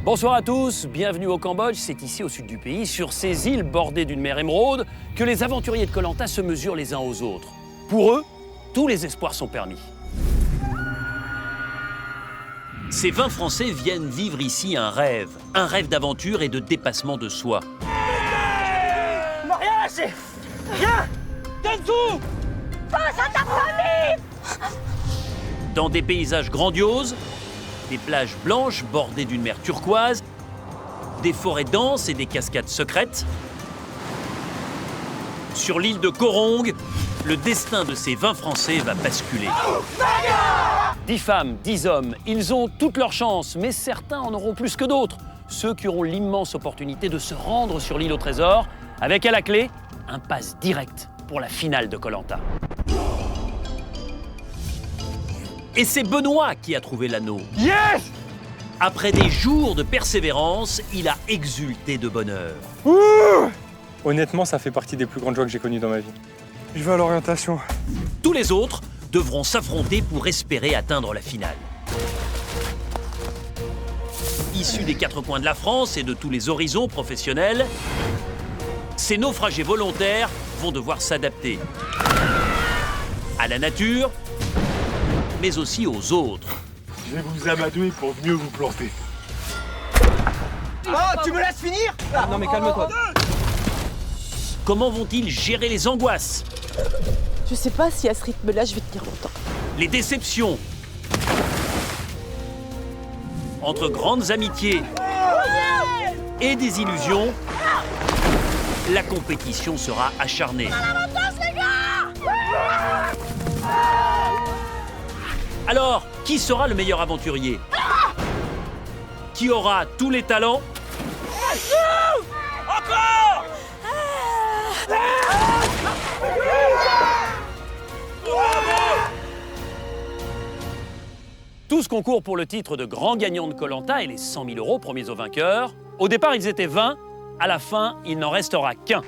Bonsoir à tous, bienvenue au Cambodge. C'est ici, au sud du pays, sur ces îles bordées d'une mer émeraude, que les aventuriers de Koh Lanta se mesurent les uns aux autres. Pour eux, tous les espoirs sont permis. Ces 20 Français viennent vivre ici un rêve d'aventure et de dépassement de soi. On m'a rien lâché. Viens, donne tout. Pense à ta famille. Dans des paysages grandioses, des plages blanches bordées d'une mer turquoise, des forêts denses et des cascades secrètes. Sur l'île de Koh Rong, le destin de ces 20 Français va basculer. 10 femmes, 10 hommes, ils ont toutes leurs chances, mais certains en auront plus que d'autres. Ceux qui auront l'immense opportunité de se rendre sur l'île au trésor, avec à la clé, un pass direct pour la finale de Koh Lanta. Et c'est Benoît qui a trouvé l'anneau. Yes. Après des jours de persévérance, il a exulté de bonheur. Honnêtement, ça fait partie des plus grandes joies que j'ai connues dans ma vie. Je vais à l'orientation. Tous les autres devront s'affronter pour espérer atteindre la finale. Issus des 4 coins de la France et de tous les horizons professionnels, ces naufragés volontaires vont devoir s'adapter à la nature, mais aussi aux autres. Je vais vous amadouer pour mieux vous planter. Oh, tu me laisses finir? Non mais calme-toi. Comment vont-ils gérer les angoisses, Je sais pas si à ce rythme-là, je vais tenir longtemps. les déceptions? Entre grandes amitiés et des illusions, la compétition sera acharnée. Alors, qui sera le meilleur aventurier? Qui aura tous les talents? Encore. Tous concourent pour le titre de grand gagnant de Koh Lanta et les 100 000 € promis aux vainqueurs. Au départ, ils étaient 20. À la fin, il n'en restera qu'un.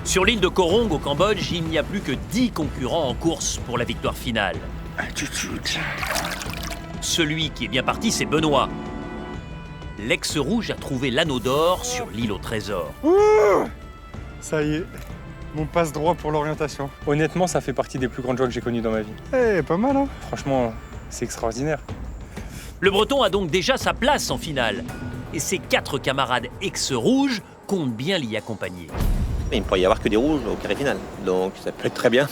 Sur l'île de Koh Rong, au Cambodge, il n'y a plus que 10 concurrents en course pour la victoire finale. Celui qui est bien parti, c'est Benoît. L'ex-rouge a trouvé l'anneau d'or sur l'île au trésor. Ça y est, mon passe droit pour l'orientation. Honnêtement, ça fait partie des plus grandes joies que j'ai connues dans ma vie. Eh, pas mal, hein? Franchement, c'est extraordinaire. Le Breton a donc déjà sa place en finale. Et ses 4 camarades ex-rouges comptent bien l'y accompagner. Il ne pourrait y avoir que des rouges au carré final, donc ça peut être très bien.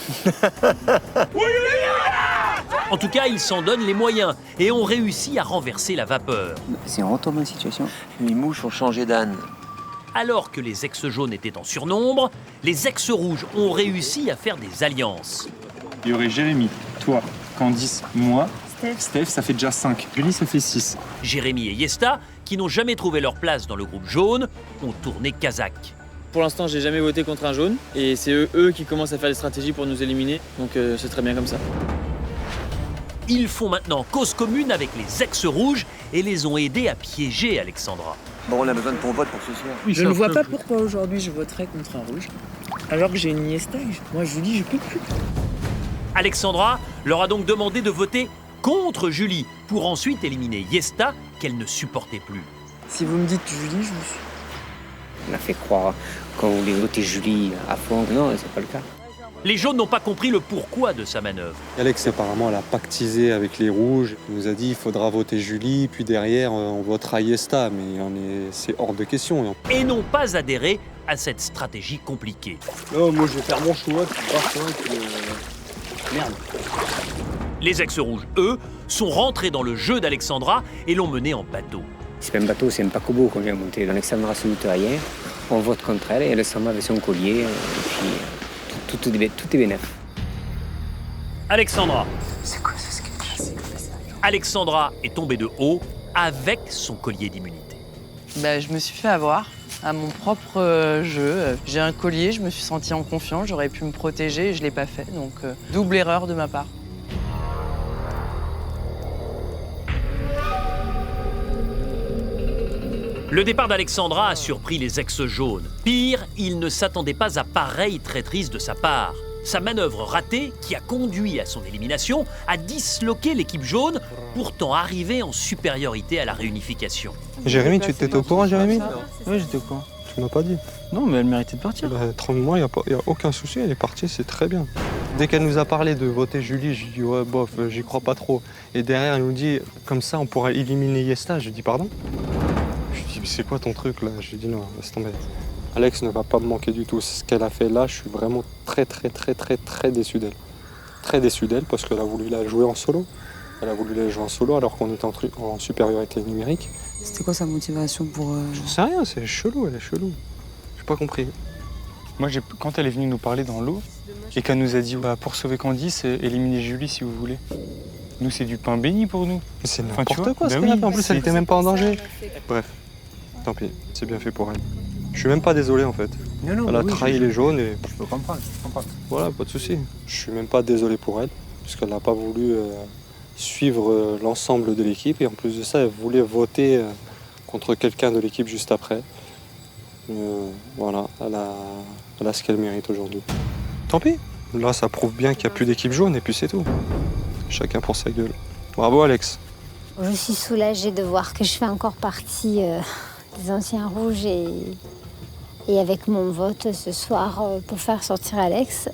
En tout cas, ils s'en donnent les moyens et ont réussi à renverser la vapeur. C'est un retournement de situation. Les mouches ont changé d'âne. Alors que les ex-jaunes étaient en surnombre, les ex-rouges ont réussi à faire des alliances. Il y aurait Jérémy, toi, Candice, moi, Steph, ça fait déjà 5. Julie, ça fait 6. Jérémy et Yesta, qui n'ont jamais trouvé leur place dans le groupe jaune, ont tourné kazakh. Pour l'instant, j'ai jamais voté contre un jaune et c'est eux qui commencent à faire des stratégies pour nous éliminer. Donc c'est très bien comme ça. Ils font maintenant cause commune avec les ex-rouges et les ont aidés à piéger Alexandra. Bon, on a besoin de ton vote pour ce soir. Je ne vois pas pourquoi aujourd'hui je voterais contre un rouge, alors que j'ai une Iniesta. Moi, je vous dis, je peux plus. Alexandra leur a donc demandé de voter contre Julie pour ensuite éliminer Yesta qu'elle ne supportait plus. Si vous me dites Julie, je vous suis. On a fait croire qu'on voulait voter Julie à fond. Non, c'est pas le cas. Les jaunes n'ont pas compris le pourquoi de sa manœuvre. Alex, apparemment, elle a pactisé avec les rouges. Il nous a dit il faudra voter Julie, puis derrière, on votera Yesta. Mais c'est hors de question. Et n'ont pas adhéré à cette stratégie compliquée. Non, moi je vais faire mon choix, Merde. Les ex-rouges, eux, sont rentrés dans le jeu d'Alexandra et l'ont menée en bateau. C'est pas un bateau, c'est un paquebot qu'on vient monter. Donc Alexandra se doute rien. On vote contre elle et elle s'en va avec son collier. Et puis tout est bénef. Alexandra. C'est quoi ce sketch? Alexandra est tombée de haut avec son collier d'immunité. Je me suis fait avoir à mon propre jeu. J'ai un collier, je me suis sentie en confiance, j'aurais pu me protéger et je l'ai pas fait. Donc double erreur de ma part. Le départ d'Alexandra a surpris les ex-jaunes. Pire, ils ne s'attendaient pas à pareille traîtrise de sa part. Sa manœuvre ratée, qui a conduit à son élimination, a disloqué l'équipe jaune, pourtant arrivée en supériorité à la réunification. Jérémy, tu étais au courant, Jérémy? Oui, j'étais au courant. Tu m'as pas dit. Non, mais elle méritait de partir. Moi, il n'y a aucun souci, elle est partie, c'est très bien. Dès qu'elle nous a parlé de voter Julie, je dis ouais, bof, j'y crois pas trop. Et derrière, elle nous dit comme ça, on pourra éliminer Yesta. Je dis pardon? Je lui dis mais c'est quoi ton truc là? Je lui dis non, laisse tomber. Alex ne va pas me manquer du tout. C'est ce qu'elle a fait là, je suis vraiment très déçu d'elle. Très déçu d'elle parce qu'elle a voulu la jouer en solo. Elle a voulu la jouer en solo alors qu'on était en supériorité numérique. C'était quoi sa motivation pour... Je sais rien, c'est chelou, elle est chelou. J'ai pas compris. Moi, quand elle est venue nous parler dans l'eau et qu'elle nous a dit pour sauver Candice, éliminez Julie si vous voulez. Nous, c'est du pain béni pour nous. C'est n'importe quoi ce qu'elle a fait. En plus, elle était même pas en danger. Bref, tant pis, c'est bien fait pour elle. Je suis même pas désolé en fait. Elle a trahi les jaunes et... Je peux comprendre. Voilà, pas de souci. Je suis même pas désolé pour elle, puisqu'elle n'a pas voulu suivre l'ensemble de l'équipe. Et en plus de ça, elle voulait voter contre quelqu'un de l'équipe juste après. Voilà, elle a ce qu'elle mérite aujourd'hui. Tant pis. Là, ça prouve bien qu'il n'y a plus d'équipe jaune et puis c'est tout. Chacun pour sa gueule. Bravo Alex. Je suis soulagée de voir que je fais encore partie des anciens rouges et avec mon vote ce soir pour faire sortir Alex,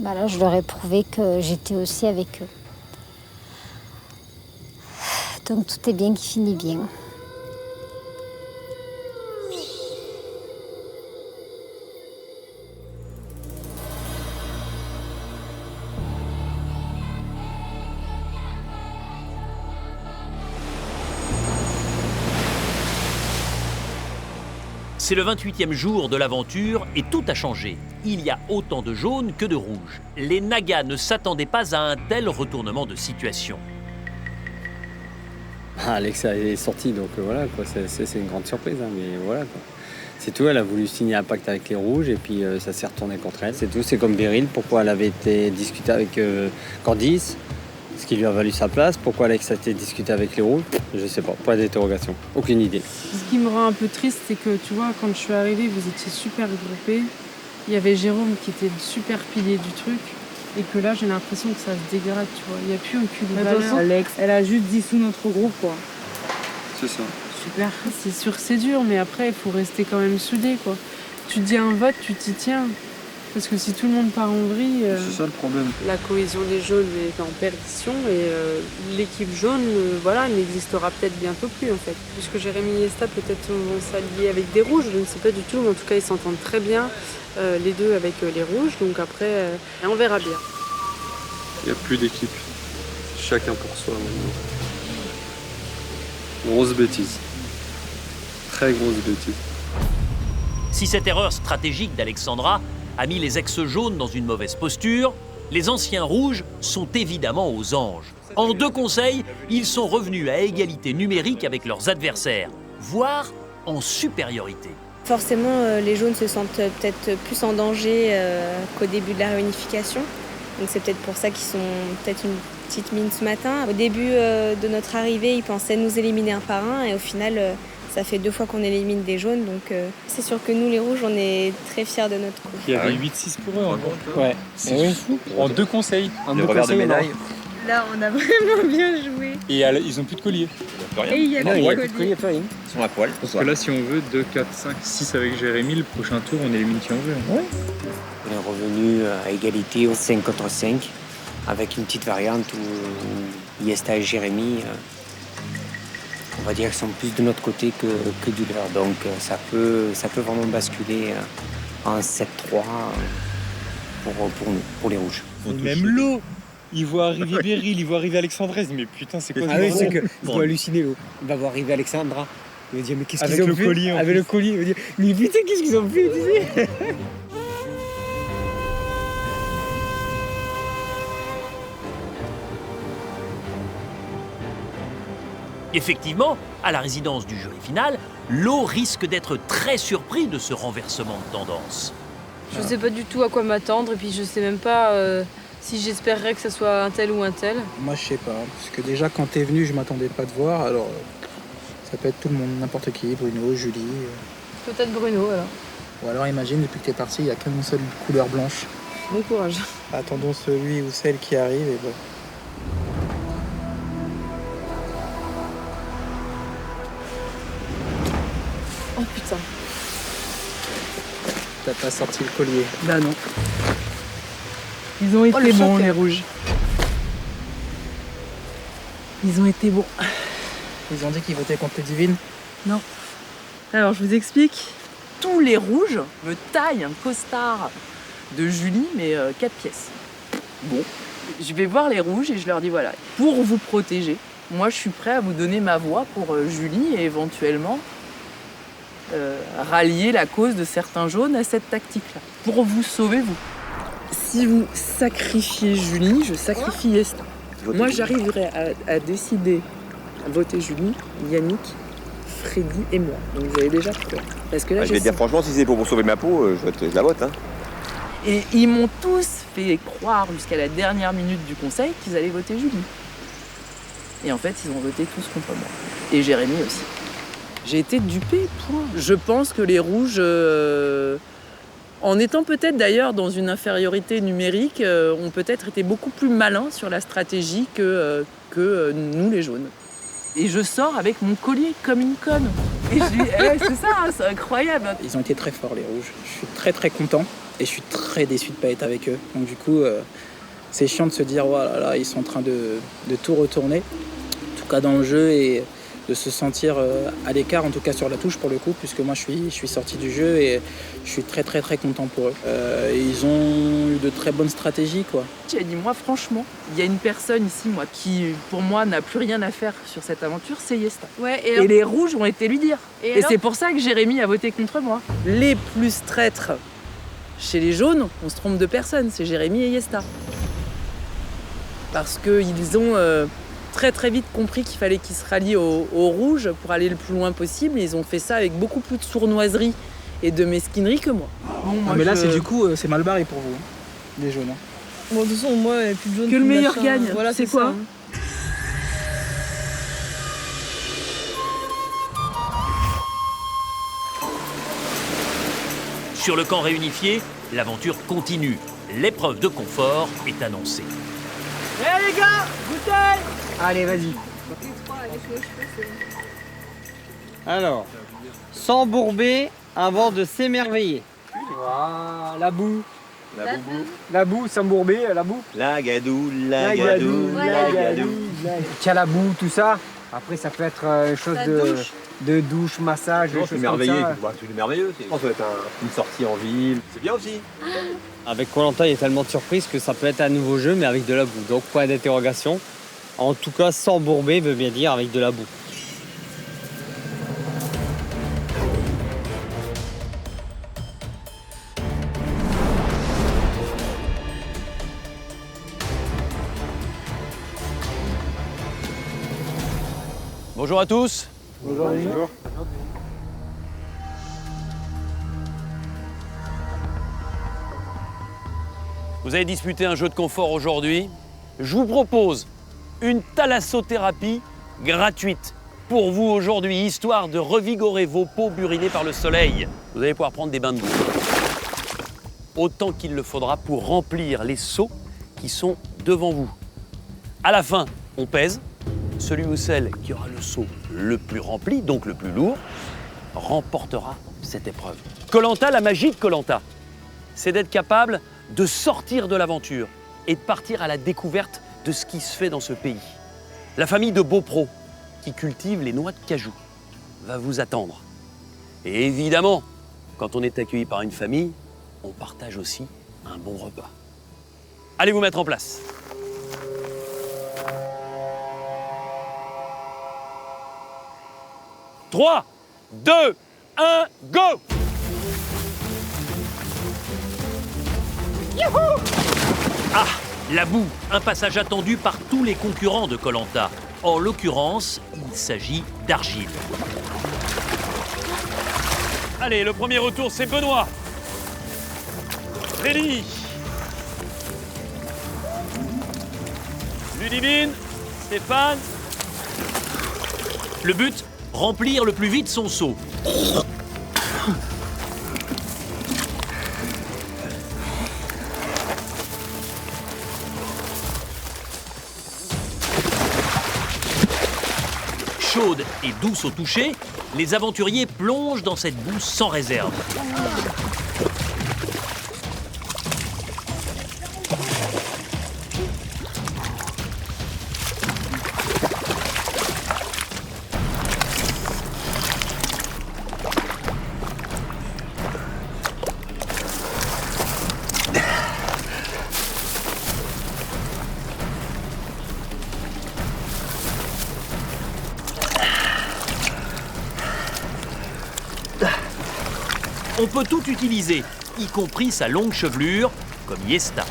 là, je leur ai prouvé que j'étais aussi avec eux. Donc tout est bien qui finit bien. C'est le 28e jour de l'aventure et tout a changé. Il y a autant de jaunes que de rouges. Les Nagas ne s'attendaient pas à un tel retournement de situation. Alex est sorti, donc voilà, quoi. C'est une grande surprise, hein, mais voilà, quoi. C'est tout, elle a voulu signer un pacte avec les rouges et puis ça s'est retourné contre elle. C'est tout, c'est comme Beryl, pourquoi elle avait été discutée avec Candice, ce qui lui a valu sa place. Pourquoi Alex a été discuté avec les rouges, je sais pas d'interrogation, aucune idée. Ce qui me rend un peu triste, c'est que tu vois, quand je suis arrivée, vous étiez super groupés. Il y avait Jérôme qui était le super pilier du truc. Et que là, j'ai l'impression que ça se dégrade, tu vois. Il n'y a plus aucune valeur. Alex, elle a juste dissous notre groupe, quoi. C'est ça. Super. C'est sûr que c'est dur, mais après, il faut rester quand même soudé, quoi. Tu dis un vote, tu t'y tiens. Parce que si tout le monde part en vrille... C'est ça le problème. La cohésion des jaunes est en perdition et l'équipe jaune, n'existera peut-être bientôt plus, en fait. Puisque Jérémy et Yesta, peut-être, vont s'allier avec des rouges, je ne sais pas du tout, mais en tout cas, ils s'entendent très bien, les deux avec les rouges. Donc après, on verra bien. Il n'y a plus d'équipe. Chacun pour soi maintenant. Grosse bêtise. Très grosse bêtise. Si cette erreur stratégique d'Alexandra a mis les ex-jaunes dans une mauvaise posture, les anciens rouges sont évidemment aux anges. En 2 conseils, ils sont revenus à égalité numérique avec leurs adversaires, voire en supériorité. Forcément, les jaunes se sentent peut-être plus en danger qu'au début de la réunification. Donc c'est peut-être pour ça qu'ils sont peut-être une petite mine ce matin. Au début de notre arrivée, ils pensaient nous éliminer un par un et au final, ça fait 2 fois qu'on élimine des jaunes. Donc c'est sûr que nous, les rouges, on est très fiers de notre coup. Il y avait 8-6 pour eux. Ouais. C'est fou. En 2 conseils. Le revers de médaille. Là, on a vraiment bien joué. Et ils ont plus de collier. Et il y a plus de collier. Ils sont à poil. Parce que là, si on veut 2, 4, 5, 6 avec Jérémy, le prochain tour, on élimine qui on veut. On est revenu à égalité au 5 contre 5, avec une petite variante où Yesta et Jérémy, on va dire, sont plus de notre côté que du leur. Donc ça peut vraiment basculer en 7-3 pour nous, pour les rouges. Et même l'eau, il voit arriver Beryl, il voit arriver Alexandresse, mais putain, c'est quoi Ah oui, c'est que il faut halluciner l'eau. Il va voir arriver Alexandra. Il va dire, mais qu'est-ce qu'ils ont fait? Avec le collier. Avec le collier, il va dire, mais putain, qu'est-ce qu'ils ont fait, tu sais? Effectivement, à la résidence du jury final, Lo risque d'être très surpris de ce renversement de tendance. Je sais pas du tout à quoi m'attendre et puis je sais même pas si j'espérerais que ça soit un tel ou un tel. Moi, je sais pas. Parce que déjà, quand t'es venu, je m'attendais pas à te voir. Alors, ça peut être tout le monde, n'importe qui. Bruno, Julie. Peut-être Bruno alors. Ou alors, imagine, depuis que t'es parti, il n'y a qu'une seule couleur blanche. Bon courage. Attendons celui ou celle qui arrive et bon. Oh putain. T'as pas sorti le collier. Bah non. Ils ont été bons, les rouges. Ils ont été bons. Ils ont dit qu'ils votaient contre les divines. Non. Alors, je vous explique. Tous les rouges me taillent un costard de Julie, mais 4 pièces. Bon, je vais voir les rouges et je leur dis, voilà, pour vous protéger, moi, je suis prêt à vous donner ma voix pour Julie et éventuellement rallier la cause de certains jaunes à cette tactique-là. Pour vous sauver, vous. Si vous sacrifiez Julie, je sacrifie Yesta. Moi, j'arriverai à décider à voter Julie, Yannick, Freddy et moi. Donc vous avez déjà quoi. Parce que là, Je vais te dire franchement, si c'est pour sauver ma peau, je la vote. Hein. Et ils m'ont tous fait croire jusqu'à la dernière minute du conseil qu'ils allaient voter Julie. Et en fait, ils ont voté tous contre moi. Et Jérémy aussi. J'ai été dupée, point. Je pense que les rouges, en étant peut-être d'ailleurs dans une infériorité numérique, ont peut-être été beaucoup plus malins sur la stratégie que nous les jaunes. Et je sors avec mon collier comme une conne. Et je dis, c'est ça, hein, c'est incroyable. Ils ont été très forts, les rouges. Je suis très très content et je suis très déçu de ne pas être avec eux. Donc du coup, c'est chiant de se dire, voilà, là, ils sont en train de tout retourner, en tout cas dans le jeu, et de se sentir à l'écart, en tout cas sur la touche pour le coup, puisque moi je suis sorti du jeu et je suis très très très content pour eux. Ils ont eu de très bonnes stratégies, quoi. J'ai dit, moi franchement, il y a une personne ici, moi, qui pour moi n'a plus rien à faire sur cette aventure, c'est Yesta. Ouais, et les rouges ont été lui dire. Et c'est pour ça que Jérémy a voté contre moi. Les plus traîtres chez les jaunes, on se trompe de personne, c'est Jérémy et Yesta. Parce qu'ils ont très très vite compris qu'il fallait qu'ils se rallient aux rouges pour aller le plus loin possible. Ils ont fait ça avec beaucoup plus de sournoiserie et de mesquinerie que moi. Bon, moi mais là, c'est mal barré pour vous, hein, les jaunes. Hein. Bon, de toute façon, moi, plus de jaunes. Que le meilleur gagne, voilà, c'est quoi ça. Sur le camp réunifié, l'aventure continue. L'épreuve de confort est annoncée. Eh les gars, bouteille! Allez, vas-y. Alors, s'embourber avant de s'émerveiller. Voilà, la boue. La boue, s'embourber, la boue. La gadoue, la gadoue, la gadoue. Tiens, la boue, tout ça. Après, ça peut être chose de douche, massage, des choses comme ça. C'est merveilleux. Je pense que ça va être une sortie en ville. C'est bien aussi. Avec Koh-Lanta, il y a tellement de surprises que ça peut être un nouveau jeu, mais avec de la boue. Donc, point d'interrogation. En tout cas, s'embourber veut bien dire avec de la boue. Bonjour à tous. Bonjour. Vous avez disputé un jeu de confort aujourd'hui. Je vous propose une thalassothérapie gratuite pour vous aujourd'hui, histoire de revigorer vos peaux burinées par le soleil. Vous allez pouvoir prendre des bains de boue. Autant qu'il le faudra pour remplir les seaux qui sont devant vous. À la fin, on pèse. Celui ou celle qui aura le seau le plus rempli, donc le plus lourd, remportera cette épreuve. Koh-Lanta, la magie de Koh-Lanta, c'est d'être capable de sortir de l'aventure et de partir à la découverte de ce qui se fait dans ce pays. La famille de Beaupro, qui cultive les noix de cajou, va vous attendre. Et évidemment, quand on est accueilli par une famille, on partage aussi un bon repas. Allez vous mettre en place. « 3, 2, 1, go !» Ah, la boue, un passage attendu par tous les concurrents de Koh-Lanta. En l'occurrence, il s'agit d'argile. Allez, le premier retour, c'est Benoît. Réli. Ludivine, Stéphane. Le but, remplir le plus vite son seau. Chaude et douce au toucher, les aventuriers plongent dans cette boue sans réserve. On peut tout utiliser, y compris sa longue chevelure, comme Yesta.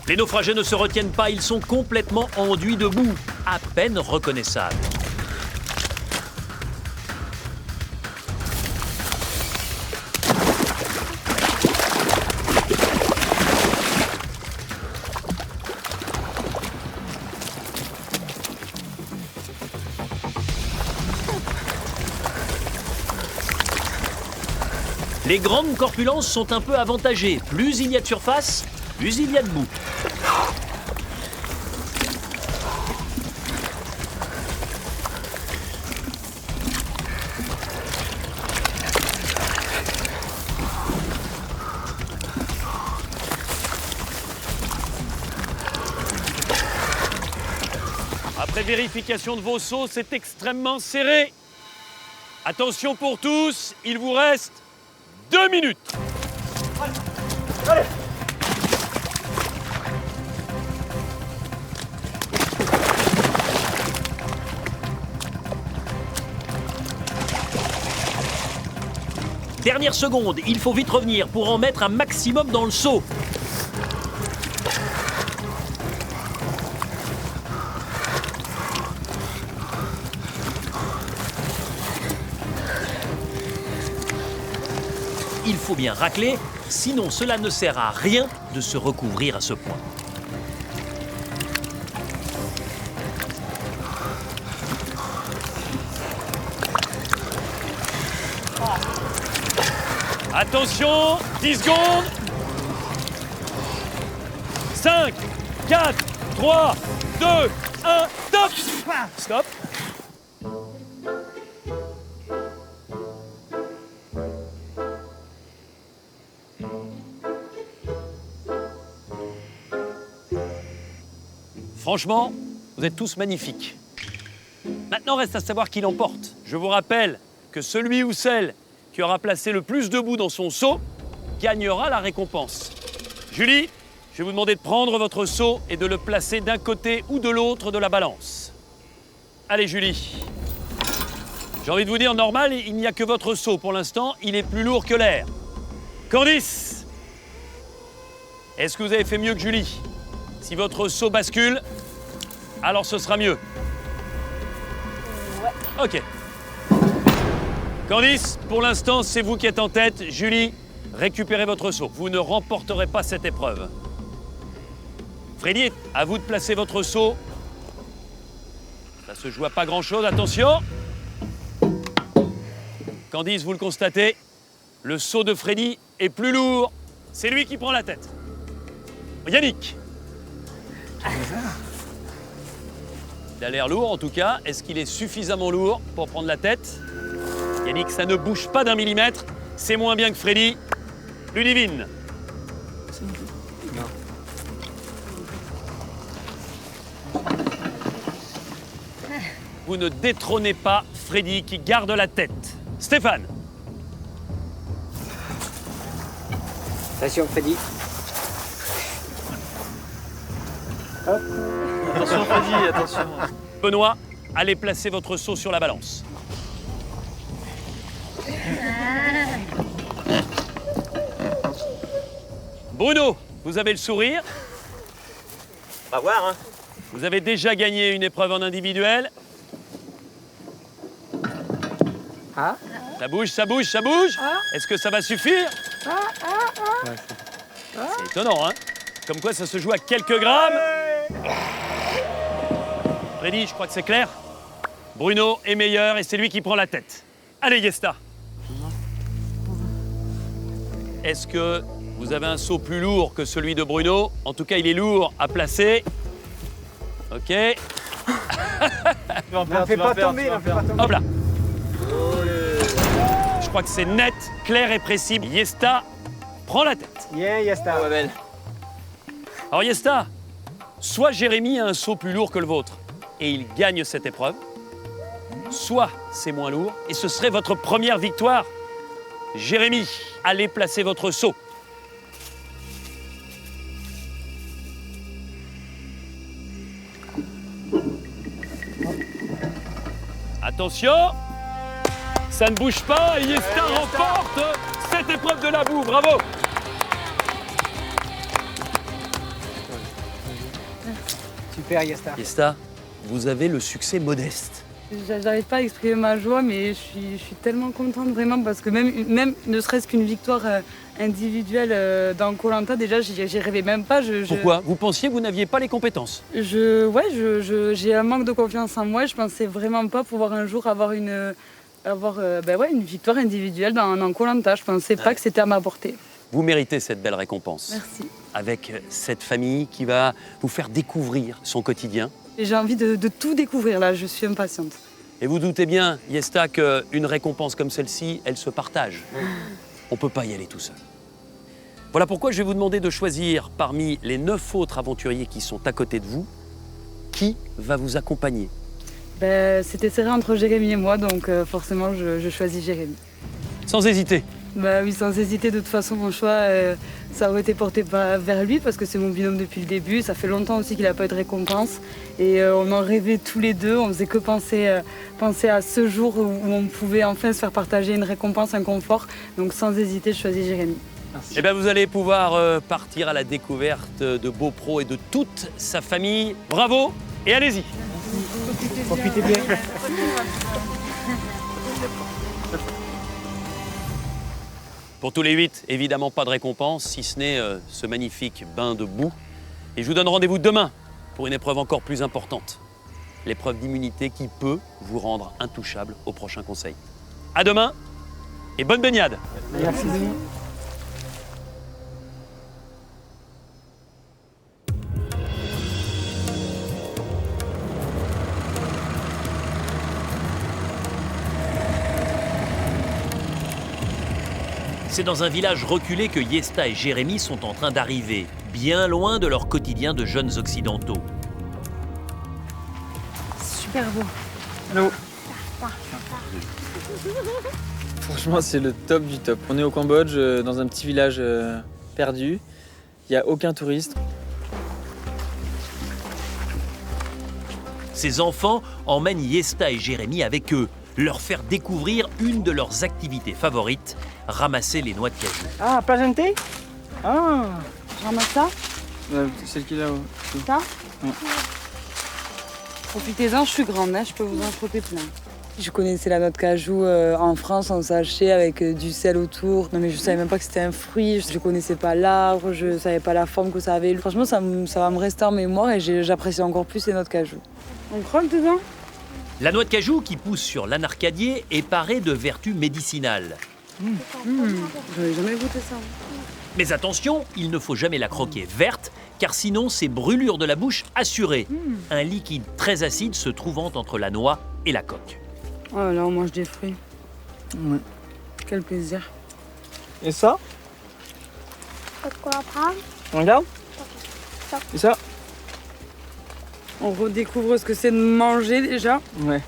Les naufragés ne se retiennent pas, ils sont complètement enduits de boue, à peine reconnaissables. Les grandes corpulences sont un peu avantagées. Plus il y a de surface, plus il y a de boue. Après vérification de vos seaux, c'est extrêmement serré. Attention pour tous, il vous reste 2 minutes. Allez. Dernière seconde, il faut vite revenir pour en mettre un maximum dans le seau. Il faut bien racler, sinon cela ne sert à rien de se recouvrir à ce point. Attention, 10 secondes. 5, 4, 3, 2, 1, stop. Stop. Franchement, vous êtes tous magnifiques. Maintenant, reste à savoir qui l'emporte. Je vous rappelle que celui ou celle qui aura placé le plus de boue dans son seau gagnera la récompense. Julie, je vais vous demander de prendre votre seau et de le placer d'un côté ou de l'autre de la balance. Allez, Julie. J'ai envie de vous dire, normal, il n'y a que votre seau pour l'instant, il est plus lourd que l'air. Candice, est-ce que vous avez fait mieux que Julie? Si votre saut bascule, alors ce sera mieux. Ouais. Ok. Candice, pour l'instant, c'est vous qui êtes en tête. Julie, récupérez votre saut. Vous ne remporterez pas cette épreuve. Freddy, à vous de placer votre saut. Ça se joue à pas grand-chose, attention. Candice, vous le constatez, le saut de Freddy est plus lourd. C'est lui qui prend la tête. Yannick. Il a l'air lourd en tout cas. Est-ce qu'il est suffisamment lourd pour prendre la tête? Yannick, ça ne bouge pas d'un millimètre. C'est moins bien que Freddy. Ludivine. Vous ne détrônez pas Freddy qui garde la tête. Stéphane. Attention, Freddy. Hop. Attention, Freddy, attention. Benoît, allez placer votre seau sur la balance. Bruno, vous avez le sourire. On va voir, hein. Vous avez déjà gagné une épreuve en individuel. Ah. Ça bouge, ça bouge, ça bouge. Est-ce que ça va suffire? C'est étonnant, hein? Comme quoi ça se joue à quelques grammes. Freddy, je crois que c'est clair. Bruno est meilleur et c'est lui qui prend la tête. Allez, Yesta. Est-ce que vous avez un saut plus lourd que celui de Bruno? En tout cas, il est lourd à placer. Ok. N'en fais pas tomber, n'en fais pas tomber. Hop là. Je crois que c'est net, clair et précis. Yesta prend la tête. Yeah, Yesta. Alors Yesta, soit Jérémy a un saut plus lourd que le vôtre et il gagne cette épreuve, soit c'est moins lourd et ce serait votre première victoire. Jérémy, allez placer votre saut. Attention, ça ne bouge pas et Yesta remporte cette épreuve de la boue. Bravo. Super, Yesta. Yesta, vous avez le succès modeste. J'arrive pas à exprimer ma joie, mais je suis tellement contente vraiment parce que même ne serait-ce qu'une victoire individuelle dans Koh-Lanta, déjà j'y rêvais même pas. Pourquoi? Vous pensiez que vous n'aviez pas les compétences? J'ai un manque de confiance en moi. Je pensais vraiment pas pouvoir un jour avoir une victoire individuelle dans Koh-Lanta. Je pensais pas que c'était à ma portée. Vous méritez cette belle récompense. Merci. Avec cette famille qui va vous faire découvrir son quotidien. Et j'ai envie de tout découvrir là, je suis impatiente. Et vous doutez bien, Yesta, qu'une récompense comme celle-ci, elle se partage. On ne peut pas y aller tout seul. Voilà pourquoi je vais vous demander de choisir parmi les 9 autres aventuriers qui sont à côté de vous, qui va vous accompagner. C'était serré entre Jérémy et moi, donc forcément je choisis Jérémy. Sans hésiter. Oui, sans hésiter, de toute façon mon choix, ça aurait été porté vers lui parce que c'est mon binôme depuis le début. Ça fait longtemps aussi qu'il n'a pas eu de récompense et on en rêvait tous les deux. On faisait que penser à ce jour où on pouvait enfin se faire partager une récompense, un confort. Donc sans hésiter, je choisis Jérémy. Eh bien, vous allez pouvoir partir à la découverte de Beaupro et de toute sa famille. Bravo et allez-y. Profitez bien. Pour tous les 8, évidemment pas de récompense, si ce n'est ce magnifique bain de boue. Et je vous donne rendez-vous demain pour une épreuve encore plus importante. L'épreuve d'immunité qui peut vous rendre intouchable au prochain conseil. À demain et bonne baignade. Merci. C'est dans un village reculé que Yesta et Jérémy sont en train d'arriver, bien loin de leur quotidien de jeunes occidentaux. Super beau. Allô. Franchement, c'est le top du top. On est au Cambodge, dans un petit village perdu. Il n'y a aucun touriste. Ces enfants emmènent Yesta et Jérémy avec eux. leur faire découvrir une de leurs activités favorites, ramasser les noix de cajou. Ah, pas gentil? Ah, Je ramasse ça. celle qui est là-haut. Ça Ouais. Profitez-en, je suis grande, hein, je peux vous en choper plein. Je connaissais la noix de cajou en France en sachet avec du sel autour. Non mais je savais même pas que c'était un fruit, je connaissais pas l'arbre, je savais pas la forme que ça avait. Franchement ça va me rester en mémoire et j'apprécie encore plus les noix de cajou. On croque dedans? La noix de cajou qui pousse sur l'anarcadier est parée de vertus médicinales. J'avais jamais goûté ça. Mais attention, il ne faut jamais la croquer verte, car sinon c'est brûlure de la bouche assurée. Un liquide très acide se trouvant entre la noix et la coque. Oh là là, on mange des fruits. Ouais. Quel plaisir. Et ça? Quoi prendre? Regarde. Et ça? On redécouvre ce que c'est de manger déjà. Ouais.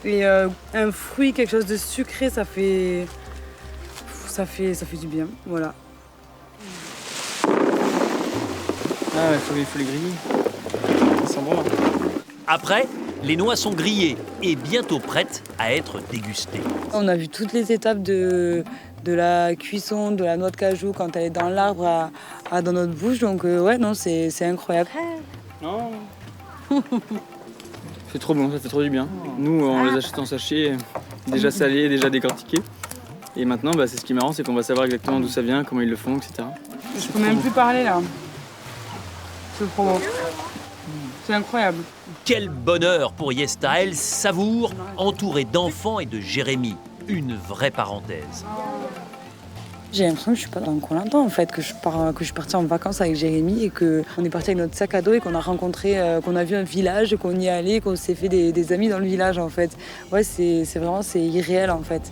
Et un fruit, quelque chose de sucré, ça fait du bien. Voilà. Ah, il faut les griller. Ils sont bons. Hein. Après, les noix sont grillées et bientôt prêtes à être dégustées. On a vu toutes les étapes de la cuisson de la noix de cajou quand elle est dans l'arbre dans notre bouche. Donc ouais, non, c'est incroyable. Non. C'est trop bon, ça fait trop du bien. Nous, on les achète en sachet, déjà salés, déjà décortiqués. Et maintenant, c'est ce qui est marrant, c'est qu'on va savoir exactement d'où ça vient, comment ils le font, etc. Je peux même plus parler là. C'est trop beau. C'est incroyable. Quel bonheur pour Yesta, elle savoure, entourée d'enfants et de Jérémy. Une vraie parenthèse. J'ai l'impression que je suis pas dans Koh-Lanta en fait, que je suis partie en vacances avec Jérémy et qu'on est parti avec notre sac à dos et qu'on a rencontré, qu'on a vu un village, qu'on y est allé, qu'on s'est fait des amis dans le village en fait. Ouais, c'est vraiment, c'est irréel en fait.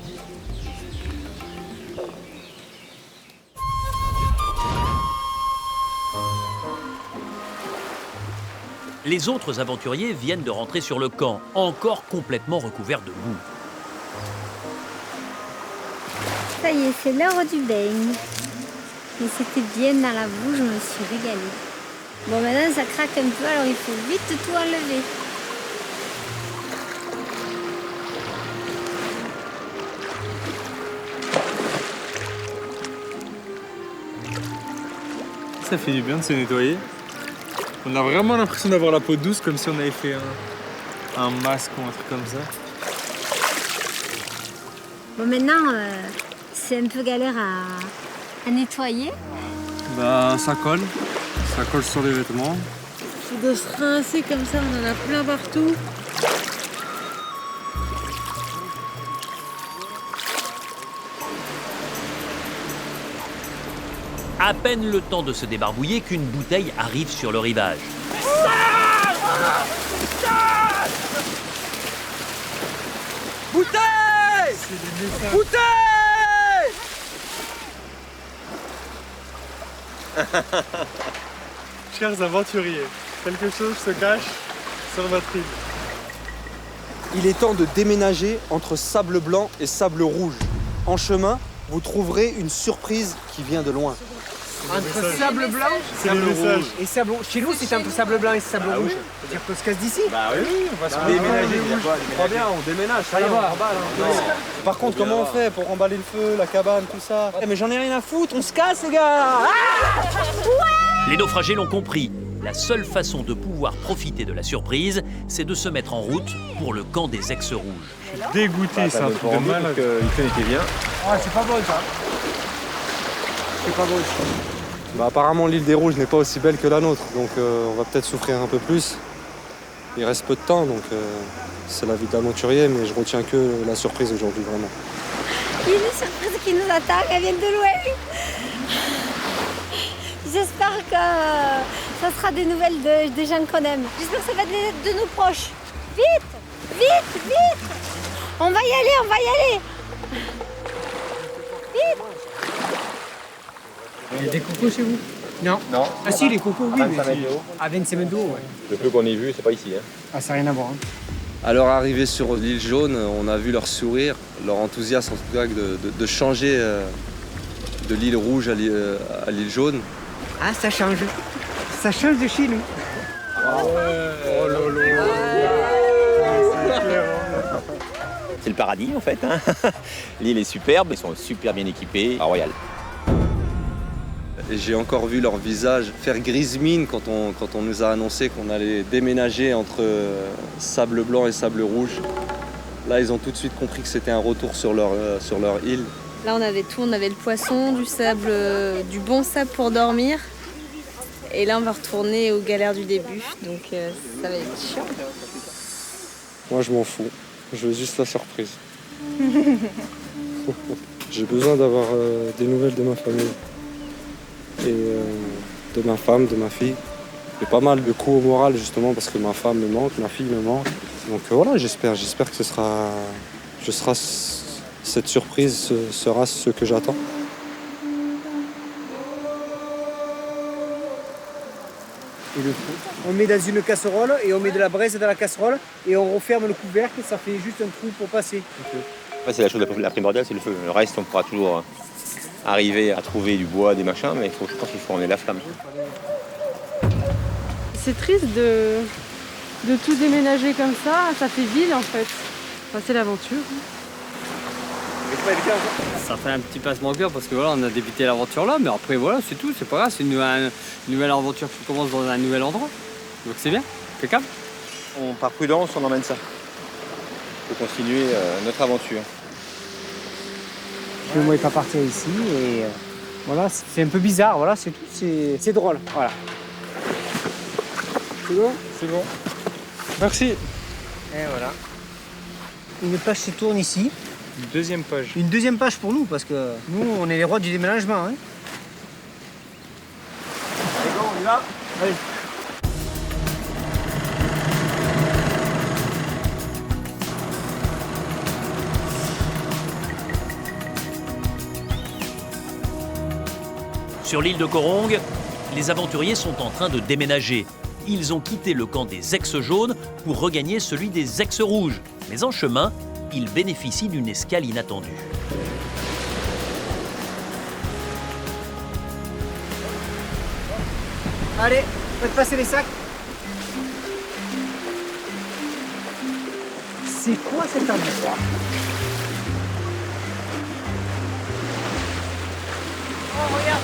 Les autres aventuriers viennent de rentrer sur le camp, encore complètement recouverts de boue. Ça y est, c'est l'heure du beigne. Mais c'était bien dans la boue, je me suis régalée. Bon, maintenant ça craque un peu, alors il faut vite tout enlever. Ça fait du bien de se nettoyer. On a vraiment l'impression d'avoir la peau douce, comme si on avait fait un masque ou un truc comme ça. Bon, maintenant, c'est un peu galère à nettoyer. Ça colle sur les vêtements. Il faut se rincer comme ça, on en a plein partout. À peine le temps de se débarbouiller qu'une bouteille arrive sur le rivage. Bouteille! Bouteille! Chers aventuriers, quelque chose se cache sur votre île. Il est temps de déménager entre sable blanc et sable rouge. En chemin, vous trouverez une surprise qui vient de loin. Entre sable blanc et sable rouge. Chez nous, c'est un peu sable blanc et sable rouge. C'est-à-dire qu'on se casse d'ici. Bah oui, on va se déménager. Très bien, on déménage, ça y est, on remballe. Par contre, comment on fait pour remballer le feu, la cabane, tout ça? Mais j'en ai rien à foutre, on se casse les gars. Les naufragés l'ont compris. La seule façon de pouvoir profiter de la surprise, c'est de se mettre en route pour le camp des ex-rouges. Dégoûté, c'est un truc de malade. Il connaissait bien. Ah, c'est pas bon ça. C'est pas bon. Apparemment, l'île des Rouges n'est pas aussi belle que la nôtre, donc on va peut-être souffrir un peu plus. Il reste peu de temps, donc c'est la vie d'aventurier, mais je retiens que la surprise aujourd'hui, vraiment. Il y a une surprise qui nous attend, elle vient de loin. J'espère que ça sera des nouvelles des gens qu'on aime. J'espère que ça va être de nos proches. Vite, vite, vite. On va y aller. Vite. Il y a des cocos chez vous? Non. Non. Ah si, les cocos, oui. À 25 mètres d'eau, ouais. Le peu qu'on ait vu, c'est pas ici. Hein. Ah, ça n'a rien à voir. Hein. À leur arrivée sur l'île jaune, on a vu leur sourire, leur enthousiasme en tout cas de changer de l'île rouge à l'île jaune. Ah, ça change. Ça change de chez nous. Ah ouais. Oh lolo. c'est le paradis en fait. Hein. L'île est superbe, ils sont super bien équipés, à Royal. Et j'ai encore vu leur visage faire grise mine quand on nous a annoncé qu'on allait déménager entre Sable Blanc et Sable Rouge. Là, ils ont tout de suite compris que c'était un retour sur leur île. Là, on avait tout, on avait le poisson, du sable, du bon sable pour dormir. Et là, on va retourner aux galères du début, donc ça va être chiant. Moi, je m'en fous. Je veux juste la surprise. J'ai besoin d'avoir des nouvelles de ma famille. Et de ma femme, de ma fille. J'ai pas mal de coups au moral, justement, parce que ma femme me manque, ma fille me manque. Donc voilà, j'espère que cette surprise sera ce que j'attends. Et le feu. On met dans une casserole et on met de la braise dans la casserole et on referme le couvercle, ça fait juste un trou pour passer. Après, c'est la chose la primordiale, c'est le feu. Le reste, on pourra toujours arriver à trouver du bois, des machins, mais je pense qu'il faut emmener la flamme. C'est triste de tout déménager comme ça fait ville en fait. Enfin, c'est l'aventure. Ça fait un petit passement au cœur parce que voilà, on a débuté l'aventure là, mais après voilà, c'est tout, c'est pas grave, c'est une nouvelle aventure qui commence dans un nouvel endroit. Donc c'est bien, impeccable. Par prudence, on emmène ça. Pour continuer notre aventure. Je ne voulais pas partir ici et voilà, c'est un peu bizarre, voilà, c'est tout, c'est drôle, voilà. C'est bon ? C'est bon. Merci. Et voilà. Une page se tourne ici. Une deuxième page. Une deuxième page pour nous, parce que nous, on est les rois du déménagement. Hein. Allez, go, on y va. Allez. Sur l'île de Corongue, les aventuriers sont en train de déménager. Ils ont quitté le camp des ex-jaunes pour regagner celui des ex-rouges. Mais en chemin, ils bénéficient d'une escale inattendue. Allez, faites passer les sacs. C'est quoi cet endroit ? Oh, regarde.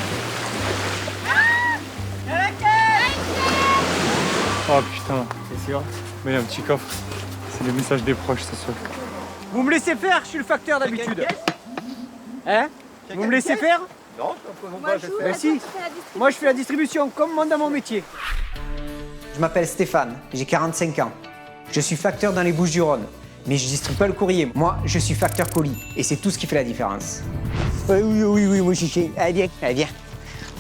Oh putain, c'est sûr. Mais il y a un petit coffre. C'est le message des proches, c'est sûr. Vous me laissez faire, je suis le facteur d'habitude. Hein ? Vous me laissez faire ? Non, si. Moi je fais la distribution comme dans mon métier. Je m'appelle Stéphane, j'ai 45 ans. Je suis facteur dans les Bouches-du-Rhône. Mais je distribue pas le courrier. Moi, je suis facteur colis. Et c'est tout ce qui fait la différence. Oui, moi je suis. Allez, viens.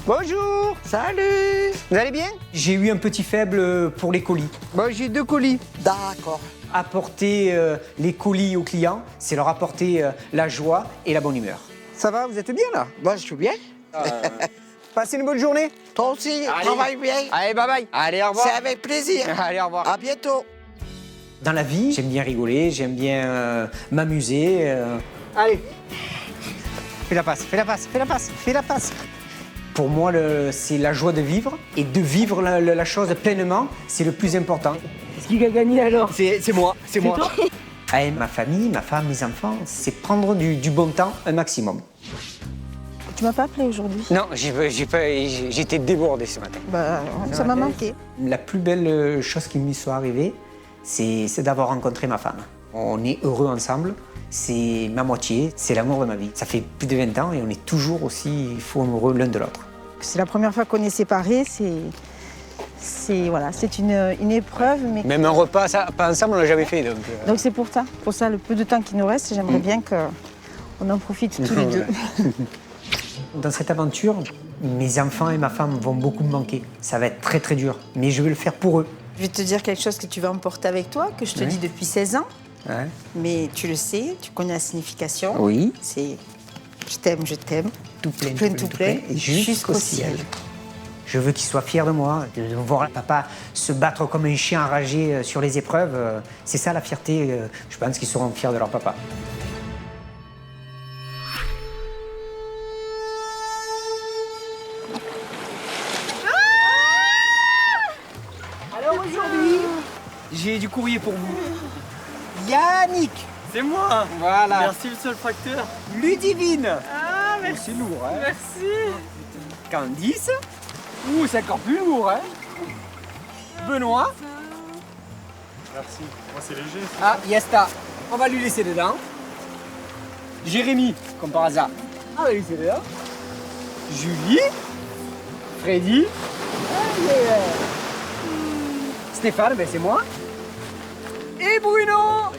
Bonjour. Salut. Vous allez bien ? J'ai eu un petit faible pour les colis. Bon, j'ai 2 colis. D'accord. Apporter les colis aux clients, c'est leur apporter la joie et la bonne humeur. Ça va, vous êtes bien là ? Moi, je suis bien. Passez une bonne journée. Toi aussi, travaille bien. Allez, bye bye. Allez, au revoir. C'est avec plaisir. Allez, au revoir. À bientôt. Dans la vie, j'aime bien rigoler, j'aime bien m'amuser. Allez. Fais la passe, fais la passe, fais la passe, fais la passe. Pour moi, c'est la joie de vivre. Et de vivre la chose pleinement, c'est le plus important. C'est qui a gagné alors ? C'est moi, c'est moi. Ma famille, ma femme, mes enfants, c'est prendre du bon temps un maximum. Tu m'as pas appelé aujourd'hui ? Non, j'étais débordé ce matin. Bah, ça m'a manqué. La plus belle chose qui me soit arrivée, c'est d'avoir rencontré ma femme. On est heureux ensemble, c'est ma moitié, c'est l'amour de ma vie. Ça fait plus de 20 ans et on est toujours aussi fous amoureux l'un de l'autre. C'est la première fois qu'on est séparés, c'est une épreuve. Mais... Même un repas, pas ensemble, on l'a jamais fait. Donc c'est pour ça, le peu de temps qui nous reste, j'aimerais bien qu'on en profite tous les deux. Dans cette aventure, mes enfants et ma femme vont beaucoup me manquer. Ça va être très très dur, mais je vais le faire pour eux. Je vais te dire quelque chose que tu vas emporter avec toi, que je te dis depuis 16 ans. Ouais. Mais tu le sais, tu connais la signification. Oui. C'est je t'aime. Tout plein, et jusqu'au ciel. Je veux qu'ils soient fiers de moi, de voir papa se battre comme un chien enragé sur les épreuves. C'est ça la fierté. Je pense qu'ils seront fiers de leur papa. Alors aujourd'hui, j'ai du courrier pour vous. Yannick, C'est moi. Voilà. Merci, monsieur le facteur. Ludivine. Ah, merci. C'est lourd, hein. Merci. Candice. Ouh, c'est encore plus lourd, hein. Benoît. Merci. Moi, c'est léger. Ah, Yesta. On va lui laisser dedans. Jérémy, comme par hasard. On va lui laisser dedans. Julie. Freddy. Stéphane, ben c'est moi. Et Bruno.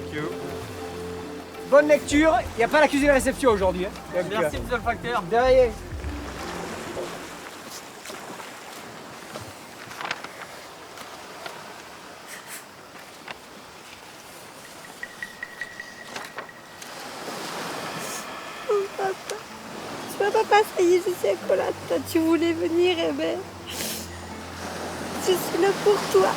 Bonne lecture. Il n'y a pas l'accusé de réception aujourd'hui. Hein. Merci, monsieur le facteur. De rien. Tu vois, papa, ça y est, je suis accolade. Toi, tu voulais venir, et ben. Je suis là pour toi.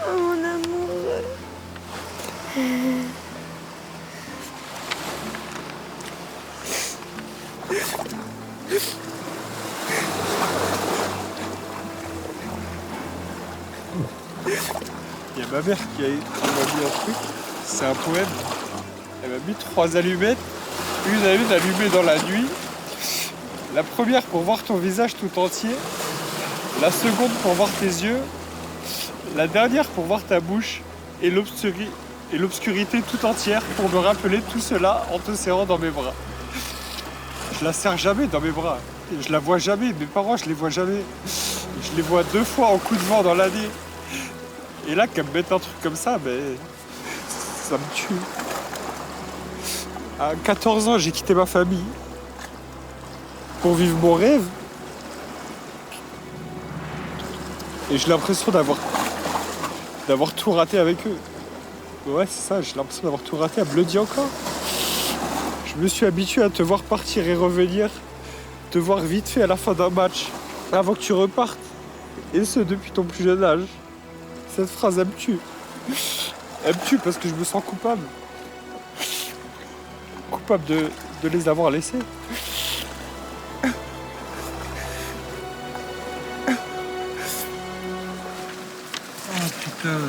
Oh, mon amour. Il y a ma mère qui m'a mis un truc. C'est un poème. Elle m'a mis 3 allumettes. Une à une allumée dans la nuit. La première pour voir ton visage tout entier. La seconde pour voir tes yeux. La dernière pour voir ta bouche. Et l'obscurité tout entière pour me rappeler tout cela en te serrant dans mes bras. Je la serre jamais dans mes bras. Je la vois jamais. Mes parents, je les vois jamais. Je les vois 2 fois en coup de vent dans l'année. Et là, qu'elle me mette un truc comme ça, ben, ça me tue. À 14 ans, j'ai quitté ma famille pour vivre mon rêve. Et j'ai l'impression d'avoir tout raté avec eux. Ouais, c'est ça, j'ai l'impression d'avoir tout raté. Elle me le dit encore. Je me suis habitué à te voir partir et revenir, te voir vite fait à la fin d'un match, avant que tu repartes. Et ce, depuis ton plus jeune âge. Cette phrase, elle me tue. Elle me tue parce que je me sens coupable. Coupable de les avoir laissés. Oh putain.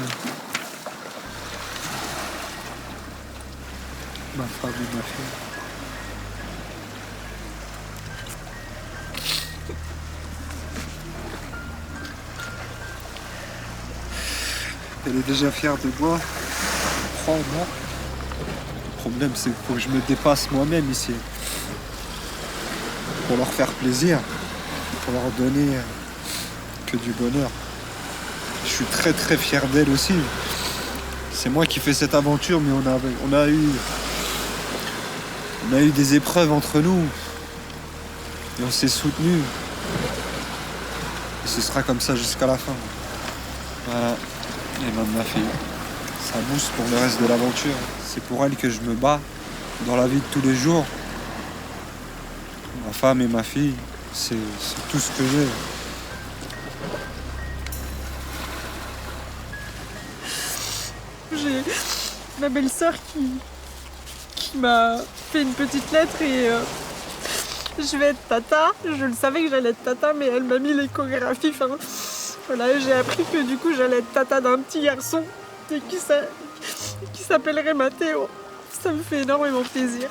Ma femme et ma fille. Elle est déjà fière de moi. Crois-moi. Le problème, c'est qu'il faut que je me dépasse moi-même ici. Pour leur faire plaisir. Pour leur donner que du bonheur. Je suis très très fier d'elle aussi. C'est moi qui fais cette aventure, mais on a eu des épreuves entre nous. Et on s'est soutenus. Et ce sera comme ça jusqu'à la fin. Voilà. Et même ma fille. Ça booste pour le reste de l'aventure. C'est pour elle que je me bats dans la vie de tous les jours. Ma femme et ma fille, c'est tout ce que j'ai. J'ai ma belle-sœur qui m'a fait une petite lettre et je vais être tata. Je le savais que j'allais être tata, mais elle m'a mis l'échographie. Enfin, voilà, j'ai appris que du coup j'allais être tata d'un petit garçon et qui s'appellerait Mathéo. Ça me fait énormément plaisir.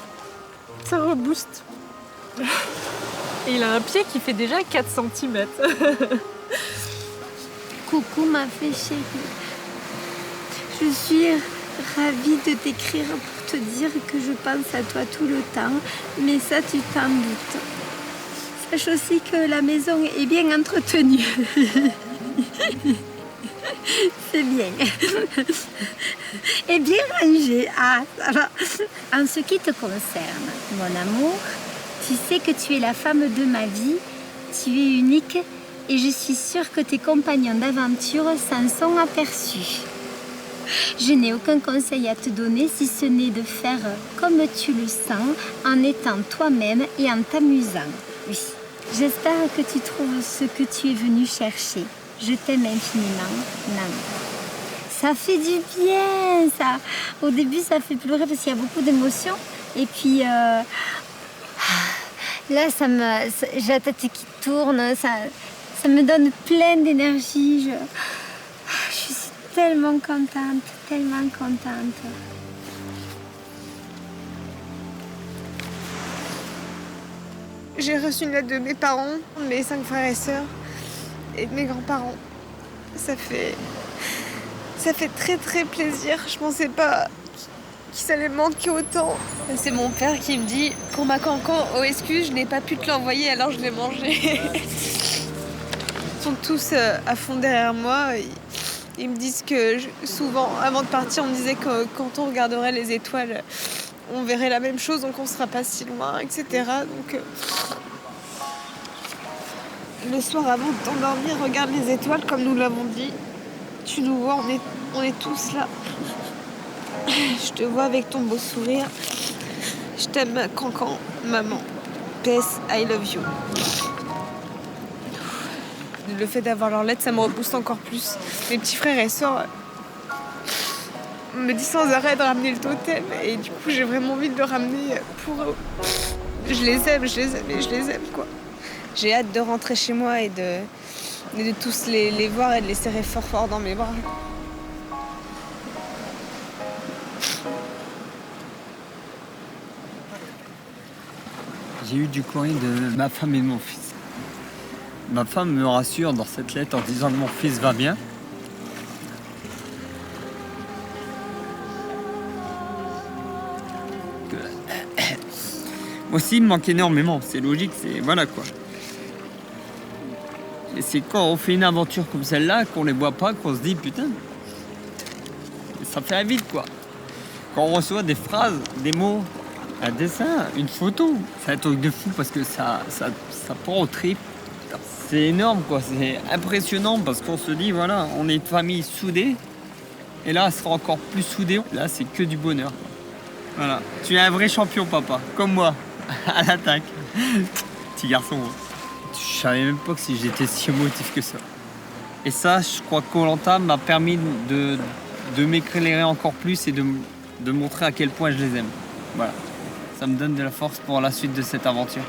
Ça rebooste. Et il a un pied qui fait déjà 4 cm. Coucou ma fée chérie. Je suis ravie de t'écrire pour te dire que je pense à toi tout le temps, mais ça tu t'en doutes. Sache aussi que la maison est bien entretenue. C'est bien. Et bien rangée. Ah, ça va. En ce qui te concerne, mon amour, tu sais que tu es la femme de ma vie, tu es unique et je suis sûre que tes compagnons d'aventure s'en sont aperçus. Je n'ai aucun conseil à te donner si ce n'est de faire comme tu le sens en étant toi-même et en t'amusant. Oui. J'espère que tu trouves ce que tu es venu chercher. Je t'aime infiniment, Nan. Ça fait du bien, ça. Au début, ça fait pleurer parce qu'il y a beaucoup d'émotions. Et puis, là, j'ai la tête qui tourne. Ça me donne plein d'énergie. Je suis tellement contente, tellement contente. J'ai reçu une lettre de mes parents, de mes 5 frères et sœurs et de mes grands-parents. Ça fait très très plaisir. Je pensais pas qu'il allait me manquer autant. C'est mon père qui me dit « Pour ma cancan, au excuse, je n'ai pas pu te l'envoyer alors je l'ai mangé. » Ils sont tous à fond derrière moi. Ils me disent que souvent, avant de partir, on me disait que quand on regarderait les étoiles, on verrait la même chose, donc on sera pas si loin, etc. Donc le soir avant de t'endormir, regarde les étoiles comme nous l'avons dit. Tu nous vois, on est tous là. Je te vois avec ton beau sourire. Je t'aime, cancan, maman. PS, I love you. Le fait d'avoir leur lettre, ça me rebooste encore plus. Mes petits frères et sœurs me disent sans arrêt de ramener le totem. Et du coup, j'ai vraiment envie de le ramener pour eux. Je les aime et je les aime, quoi. J'ai hâte de rentrer chez moi et de tous les voir et de les serrer fort fort dans mes bras. J'ai eu du courrier de ma femme et de mon fils. Ma femme me rassure dans cette lettre en disant que mon fils va bien. Moi aussi, il me manque énormément, c'est logique, c'est voilà quoi. Et c'est quand on fait une aventure comme celle-là, qu'on les voit pas, qu'on se dit putain, ça fait vite quoi. Quand on reçoit des phrases, des mots, un dessin, une photo, c'est un truc de fou parce que ça prend au trip. C'est énorme quoi, c'est impressionnant parce qu'on se dit voilà, on est une famille soudée et là, elle sera encore plus soudée. Là, c'est que du bonheur. Voilà, tu es un vrai champion papa, comme moi, à l'attaque. Petit garçon. Je savais même pas que si j'étais si émotif que ça. Et ça, je crois que Koh-Lanta m'a permis de m'éclairer encore plus et de montrer à quel point je les aime. Voilà, ça me donne de la force pour la suite de cette aventure.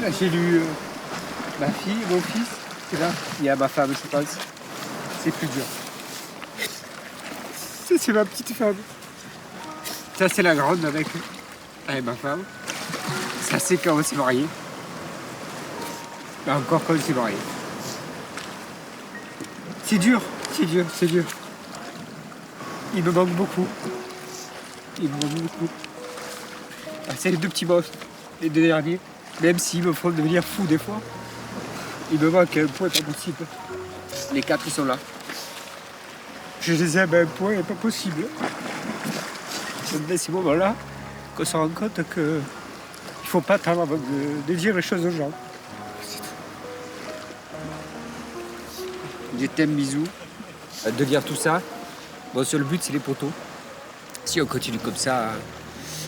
Là, j'ai lu ma fille, mon fils, et là, il y a ma femme, je pense. C'est plus dur. Ça, c'est ma petite femme. Ça, c'est la grande avec ma femme. Ça, c'est quand on s'est marié. Là, encore quand on s'est marié. C'est dur, c'est dur, c'est dur. Il me manque beaucoup. Il me manque beaucoup. Ah, c'est les deux petits boss, les deux derniers. Même s'ils me font devenir fou des fois, il me manque à un point pas possible. Les 4 ils sont là. Je les aime à un point pas possible. C'est dans ces moments-là qu'on se rend compte qu'il ne faut pas attendre avant de dire les choses aux gens. Je t'aime, bisous. De lire tout ça, bon, seul but c'est les poteaux. Si on continue comme ça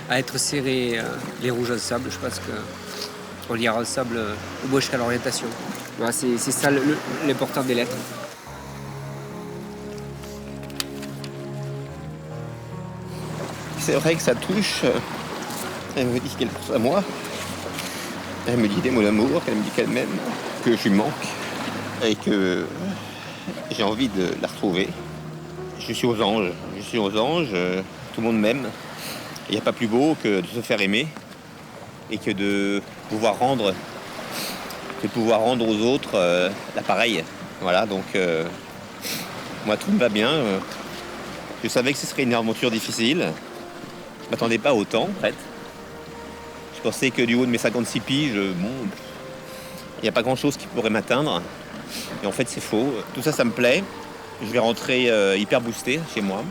à être serré les rouges ensemble, je pense qu'on lira ensemble au moins jusqu'à l'orientation. Voilà, c'est ça l'important des lettres. C'est vrai que ça touche. Elle me dit qu'elle pense à moi. Elle me dit des mots d'amour, qu'elle me dit qu'elle m'aime, que je lui manque et que j'ai envie de la retrouver. Je suis aux anges, tout le monde m'aime. Il n'y a pas plus beau que de se faire aimer et que de pouvoir rendre aux autres l'appareil. Voilà, donc moi tout me va bien. Je savais que ce serait une aventure difficile. Je ne m'attendais pas à autant, en fait. Je pensais que du haut de mes 56 piges, il n'y a pas grand-chose qui pourrait m'atteindre. Et en fait, c'est faux. Tout ça, ça me plaît. Je vais rentrer hyper boosté chez moi.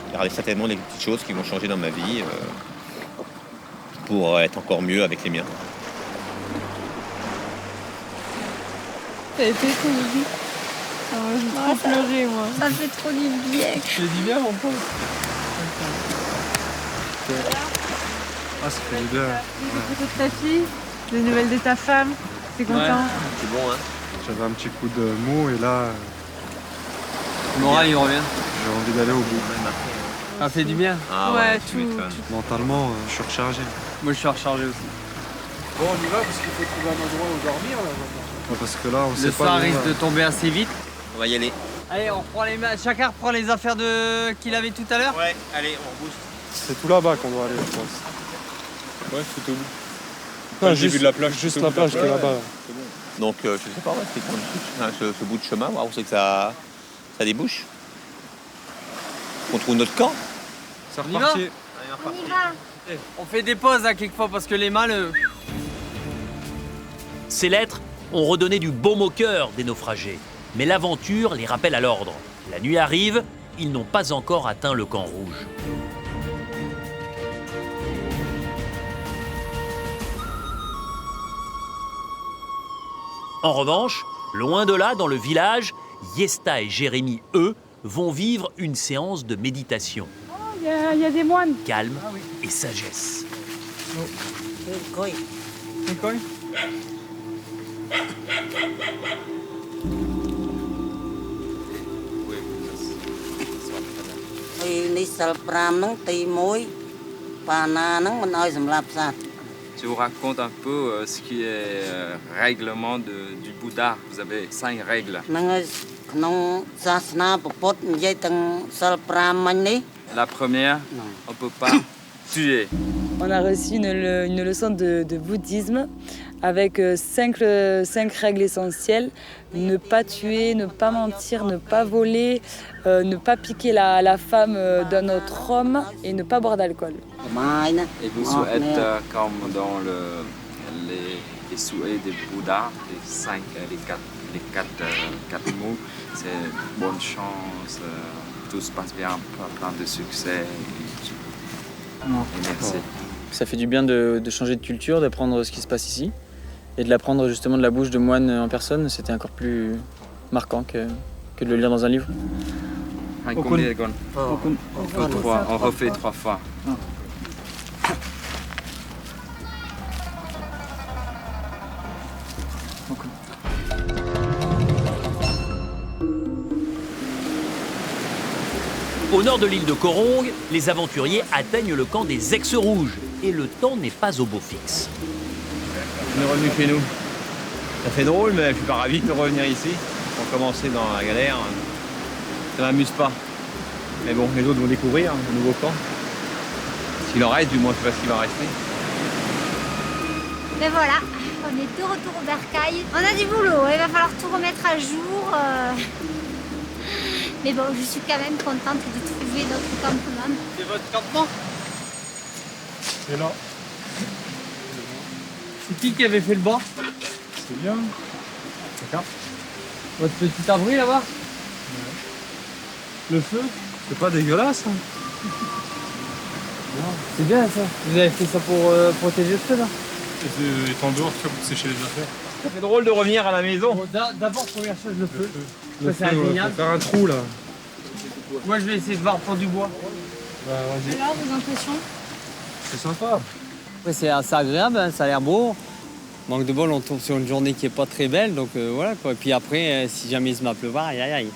Il y aura certainement des petites choses qui vont changer dans ma vie pour être encore mieux avec les miens. Ça a été trop du j'ai trop pleuré, moi. Ça fait trop du bien. Je dis bien, mon pote. Ah, ça fait du bien. Des photos de ta fille, des nouvelles de ta femme. T'es content? Ouais, c'est bon, hein. J'avais un petit coup de mou et là, Le moral, il revient. j'ai envie d'aller au bout. Ça fait du bien. Ah Ouais, tu m'étonnes. Mentalement, je suis rechargé. Moi, je suis rechargé aussi. Bon, on y va parce qu'il faut trouver un endroit où dormir là. Ouais, parce que là, on sait Le pas. soir où on risque va. de tomber assez vite. On va y aller. Allez, on reprend chacun reprend les affaires qu'il avait tout à l'heure. Ouais, allez, on bouge. C'est tout là-bas qu'on doit aller, je pense. Ouais, tout au bout. Non, le début de la plage. Juste tout au la bout de plage qui est là-bas. Donc, je sais pas, ouais, c'est quoi le truc, ce bout de chemin, voir où c'est que ça débouche. On trouve notre camp. C'est On y va reparti. On y va. On fait des pauses à quelquefois parce que les mâles. Ces lettres ont redonné du baume au cœur des naufragés. Mais l'aventure les rappelle à l'ordre. La nuit arrive, ils n'ont pas encore atteint le camp rouge. En revanche, loin de là, dans le village, Yesta et Jérémy, eux, vont vivre une séance de méditation. Il y a des moines. Calme et sagesse. Je vous raconte un peu ce qui est règlement du Bouddha. Vous avez 5 règles. La première, on ne peut pas tuer. On a reçu une leçon de bouddhisme avec 5 règles essentielles. Ne pas tuer, ne pas mentir, ne pas voler, ne pas piquer la femme d'un autre homme et ne pas boire d'alcool. Et vous souhaitez, comme dans les souhaits du Bouddha, les quatre mots, c'est bonne chance, tout se passe bien, plein de succès. Et merci. Ça fait du bien de changer de culture, d'apprendre ce qui se passe ici et de l'apprendre justement de la bouche de moine en personne. C'était encore plus marquant que de le lire dans un livre. Combien on refait 3 fois. Au nord de l'île de Korong, les aventuriers atteignent le camp des ex-rouges. Et le temps n'est pas au beau fixe. On est revenu chez nous. Ça fait drôle, mais je suis pas ravi de revenir ici. Pour commencer dans la galère, ça m'amuse pas. Mais bon, les autres vont découvrir un nouveau camp. S'il en reste, du moins, je sais pas ce qu'il va rester. Mais voilà, on est de retour au bercail. On a du boulot, il va falloir tout remettre à jour. Mais bon, je suis quand même contente de trouver notre campement. C'est votre campement? C'est là. C'est qui avait fait le banc? C'est bien. D'accord. Votre petit abri là-bas? Le feu. C'est pas dégueulasse, hein. C'est bien ça. Vous avez fait ça pour protéger le feu là? Et étant dehors, tu vas pour sécher les affaires. Ça fait drôle de revenir à la maison. Bon, d'abord, première chose, le feu. Le c'est feu, ouais, indéniable. faut faire un trou là. Moi, je vais essayer de voir pour du bois. Bah, vas-y. Alors, vos impressions? C'est sympa. Ouais, c'est assez agréable, hein, ça a l'air beau. Manque de bol, on tombe sur une journée qui est pas très belle, donc voilà quoi. Et puis après, si jamais il se met à pleuvoir, aïe aïe aïe.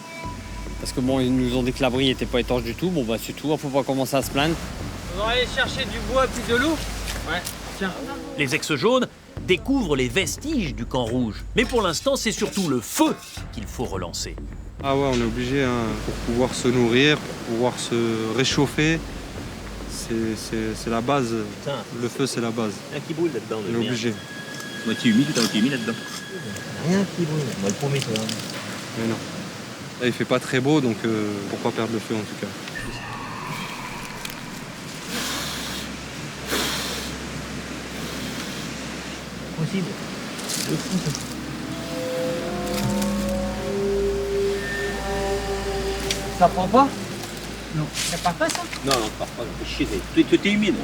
Parce que bon, ils nous ont dit que l'abri n'était pas étanche du tout, bon bah c'est tout, faut pas commencer à se plaindre. On va aller chercher du bois puis de l'eau? Ouais, tiens. Les ex-jaunes découvrent les vestiges du camp rouge. Mais pour l'instant, c'est surtout le feu qu'il faut relancer. Ah ouais, on est obligé, hein, pour pouvoir se nourrir, pour pouvoir se réchauffer. C'est la base. Le feu, c'est la base. Rien qui boule là-dedans. On est obligé. Moitié humide, tout à moitié humide là-dedans. Rien qui boule. On va le promettre. Mais non. Là, il fait pas très beau, donc pourquoi perdre le feu en tout cas. Possible. Ça prend pas? Non. Ça part pas ça? Non, non, pas. Chier, tout est humide.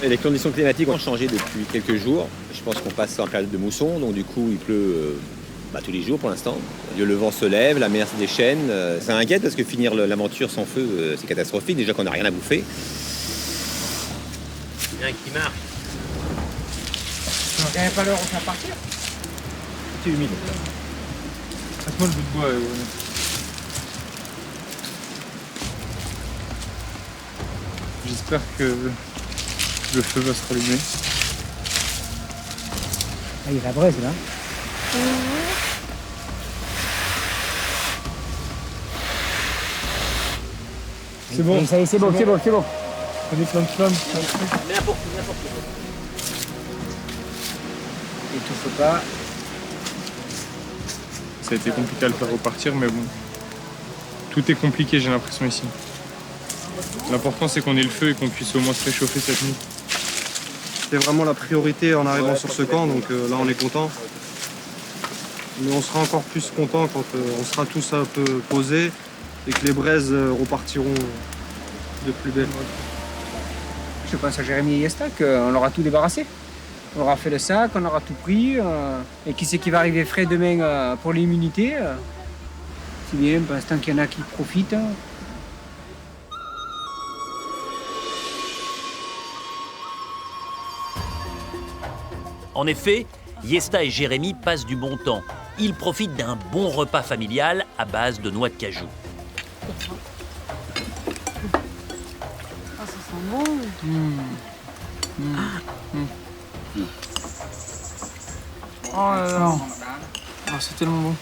Et les conditions climatiques ont changé depuis quelques jours. Je pense qu'on passe en période de mousson, donc du coup il pleut tous les jours pour l'instant. Le vent se lève, la mer se déchaîne. Ça inquiète parce que finir l'aventure sans feu, c'est catastrophique. Déjà qu'on n'a rien à bouffer. Rien qui marche. Il n'y a pas l'heure où ça partir? Tout est humide. Passe-moi le bout de bois. J'espère que le feu va se rallumer. Ah, il y a la braise là. C'est bon. Ça y est, c'est bon, c'est bon, c'est bon. On est plein de flammes. N'importe où. Étouffe pas. Ça a été compliqué à le faire repartir, mais bon. Tout est compliqué, j'ai l'impression, ici. L'important, c'est qu'on ait le feu et qu'on puisse au moins se réchauffer cette nuit. C'était vraiment la priorité en arrivant sur ce camp, donc là on est content. Mais on sera encore plus content quand on sera tous un peu posés et que les braises repartiront de plus belle. Je pense à Jérémy et Yesta qu'on aura tout débarrassé. On aura fait le sac, on aura tout pris. Et qui c'est qui va arriver frais demain pour l'immunité c'est bien, parce tant qu'il y en a qui profitent. En effet, Yesta et Jérémy passent du bon temps. Ils profitent d'un bon repas familial à base de noix de cajou. Ah, ça sent bon. Oh là là. Oh, c'est tellement bon.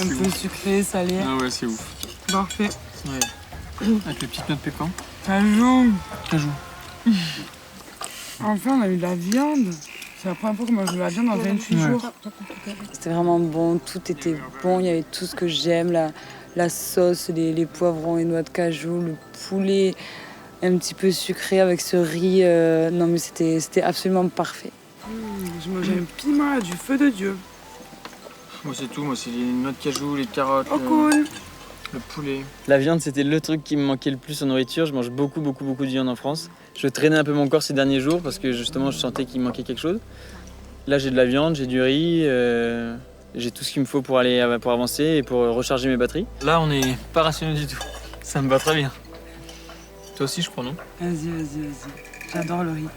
Un peu sucré, salé. Ah ouais, c'est ouf. Parfait. Ouais. Avec les petites noix de pécan. Cajou. Cajou. Enfin, on a eu de la viande. C'est la première fois que moi je de la viande en 28 jours. C'était vraiment bon, tout était bon, il y avait tout ce que j'aime, la sauce, les poivrons, les noix de cajou, le poulet un petit peu sucré avec ce riz. Non mais c'était absolument parfait. Je mangeais un piment du feu de Dieu. Moi c'est tout, moi c'est les noix de cajou, les carottes, cool. le poulet. La viande c'était le truc qui me manquait le plus en nourriture. Je mange beaucoup de viande en France. Je traînais un peu mon corps ces derniers jours parce que justement je sentais qu'il me manquait quelque chose. Là j'ai de la viande, j'ai du riz, j'ai tout ce qu'il me faut pour avancer et pour recharger mes batteries. Là on n'est pas rationné du tout. Ça me va très bien. Toi aussi je crois, non? Vas-y. J'adore le riz.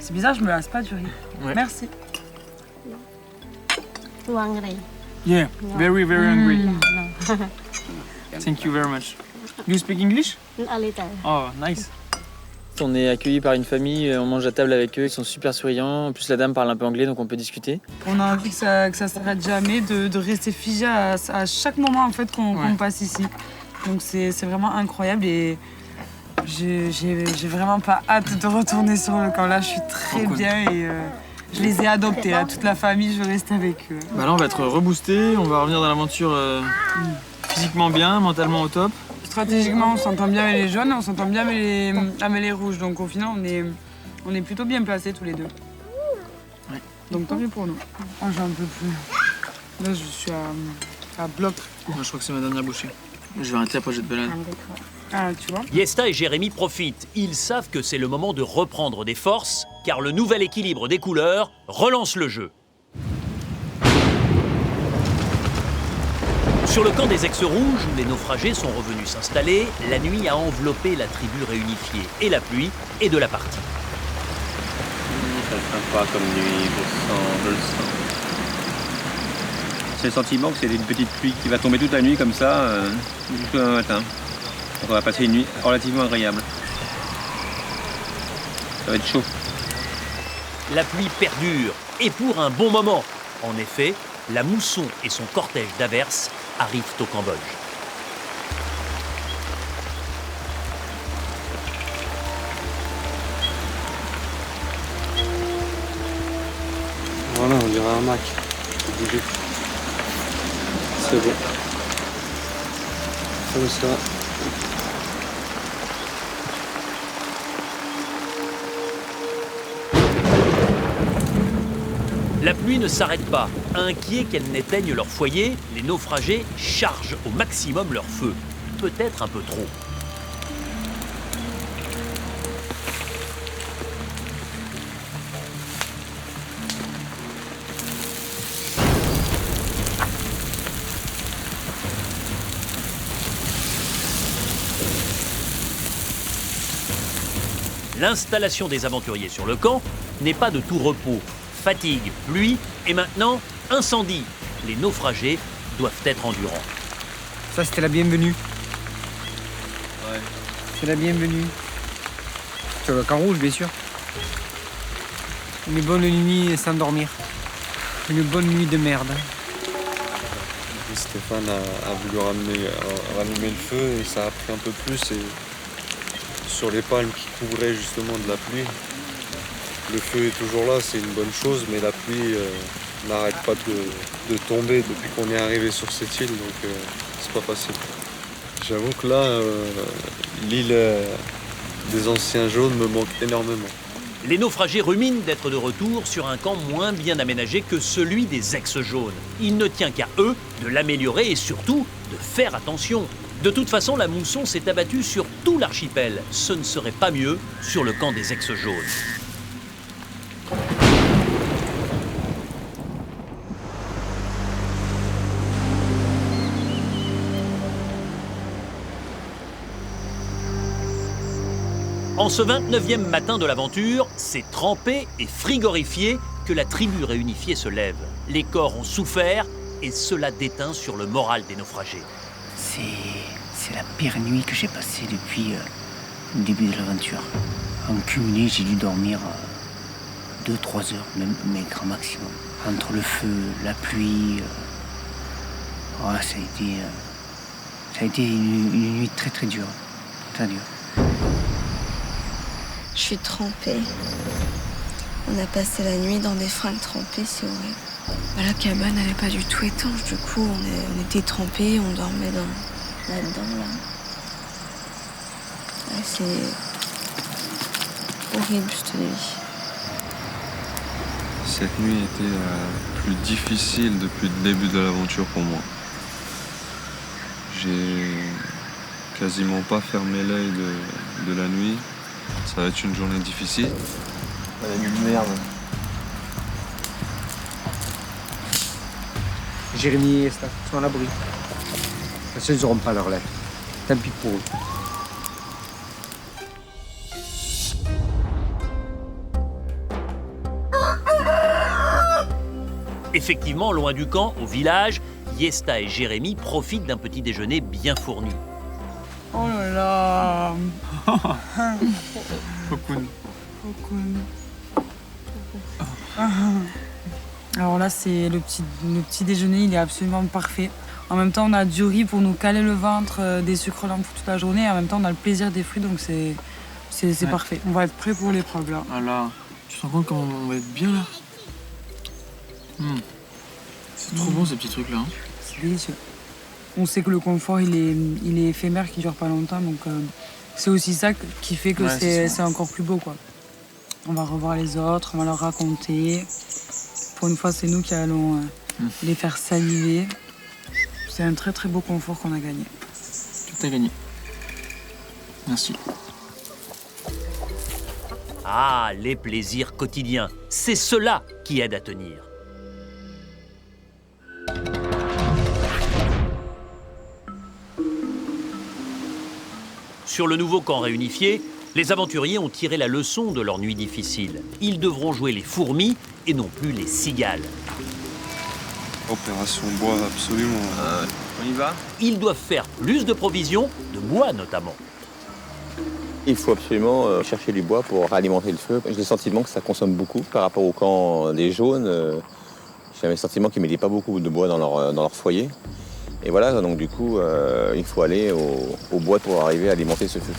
C'est bizarre, je me lasse pas du riz. Ouais. Merci. Too hungry. Yeah, very hungry. Thank you very much. You speak English? A little. Oh, nice. On est accueillis par une famille, on mange à table avec eux, ils sont super souriants. En plus, la dame parle un peu anglais, donc on peut discuter. On a envie que ça s'arrête jamais, de rester figé à chaque moment en fait qu'on passe ici. Donc c'est vraiment incroyable et j'ai vraiment pas hâte de retourner sur le camp. Là, je suis très bien et je les ai adoptés. Là, toute la famille, je veux rester avec eux. Bah là, on va être reboosté, on va revenir dans l'aventure physiquement bien, mentalement au top. Stratégiquement, on s'entend bien avec les jaunes, on s'entend bien avec les rouges. Donc au final, on est plutôt bien placés tous les deux. Ouais. Donc tant mieux pour nous. Oh, j'en peux plus. Là, je suis à bloc. Moi, je crois que c'est ma dernière bouchée. Je vais arrêter après, j'ai de balade. Ah, tu vois. Yesta et Jérémy profitent. Ils savent que c'est le moment de reprendre des forces, car le nouvel équilibre des couleurs relance le jeu. Sur le camp des ex-rouges, où les naufragés sont revenus s'installer, la nuit a enveloppé la tribu réunifiée, et la pluie est de la partie. Ça sympa comme nuit, je le sens. C'est le sentiment que c'est une petite pluie qui va tomber toute la nuit comme ça, jusqu'au matin. Donc on va passer une nuit relativement agréable. Ça va être chaud. La pluie perdure, et pour un bon moment. En effet, la mousson et son cortège d'averses arrivent au Cambodge. Voilà, on dirait un Mac. C'est bon. Comme ça. La pluie ne s'arrête pas. Inquiets qu'elle n'éteigne leur foyer, les naufragés chargent au maximum leur feu. Peut-être un peu trop. L'installation des aventuriers sur le camp n'est pas de tout repos. Fatigue, pluie et maintenant incendie. Les naufragés doivent être endurants. Ça, c'était la bienvenue. Ouais. C'est la bienvenue. Sur le camp rouge, bien sûr. Une bonne nuit sans dormir. Une bonne nuit de merde. Stéphane a voulu rallumer le feu et ça a pris un peu plus. Et sur les palmes qui couvraient justement de la pluie, le feu est toujours là, c'est une bonne chose, mais la pluie n'arrête pas de tomber depuis qu'on est arrivé sur cette île, donc c'est pas facile. J'avoue que là, l'île des anciens jaunes me manque énormément. Les naufragés ruminent d'être de retour sur un camp moins bien aménagé que celui des ex-jaunes. Il ne tient qu'à eux de l'améliorer et surtout de faire attention. De toute façon, la mousson s'est abattue sur tout l'archipel. Ce ne serait pas mieux sur le camp des ex-jaunes. En ce 29e matin de l'aventure, c'est trempé et frigorifié que la tribu réunifiée se lève. Les corps ont souffert et cela déteint sur le moral des naufragés. C'est la pire nuit que j'ai passée depuis le début de l'aventure. En cumulé, j'ai dû dormir 2-3 heures, même mes grands maximum. Entre le feu, la pluie, ça a été une nuit très très dure. Très dure. Je suis trempée. On a passé la nuit dans des fringues trempées, c'est horrible. La cabane n'avait pas du tout étanche, du coup on était trempés, on dormait là-dedans. Là. Ouais, c'est horrible cette nuit. Cette nuit était la plus difficile depuis le début de l'aventure pour moi. J'ai quasiment pas fermé l'œil de la nuit. Ça va être une journée difficile. La nuit de merde. Jérémy et Esther sont à l'abri. Parce qu'ils n'auront pas leur lettre. Tant pis pour eux. Effectivement, loin du camp, au village, Yesta et Jérémy profitent d'un petit déjeuner bien fourni. Oh là là. Cocoon. Alors là, c'est le petit déjeuner, il est absolument parfait. En même temps, on a du riz pour nous caler le ventre, des sucres lents pour toute la journée. Et en même temps, on a le plaisir des fruits, donc c'est parfait. On va être prêt pour l'épreuve là. Voilà. Tu te rends compte comment on va être bien là? C'est trop bon ces petits trucs là. C'est délicieux. On sait que le confort, il est éphémère, qu'il dure pas longtemps, donc c'est aussi ça qui fait que c'est encore plus beau, quoi. On va revoir les autres, on va leur raconter. Pour une fois, c'est nous qui allons les faire saliver. C'est un très très beau confort qu'on a gagné. Tout a gagné. Merci. Ah, les plaisirs quotidiens, c'est cela qui aide à tenir. Sur le nouveau camp réunifié, les aventuriers ont tiré la leçon de leur nuit difficile. Ils devront jouer les fourmis et non plus les cigales. Opération bois, absolument. On y va? Ils doivent faire plus de provisions, de bois notamment. Il faut absolument chercher du bois pour alimenter le feu. J'ai le sentiment que ça consomme beaucoup par rapport au camp des jaunes. J'avais le sentiment qu'ils ne mettaient pas beaucoup de bois dans leur foyer. Et voilà, donc du coup, il faut aller au bois pour arriver à alimenter ce feu.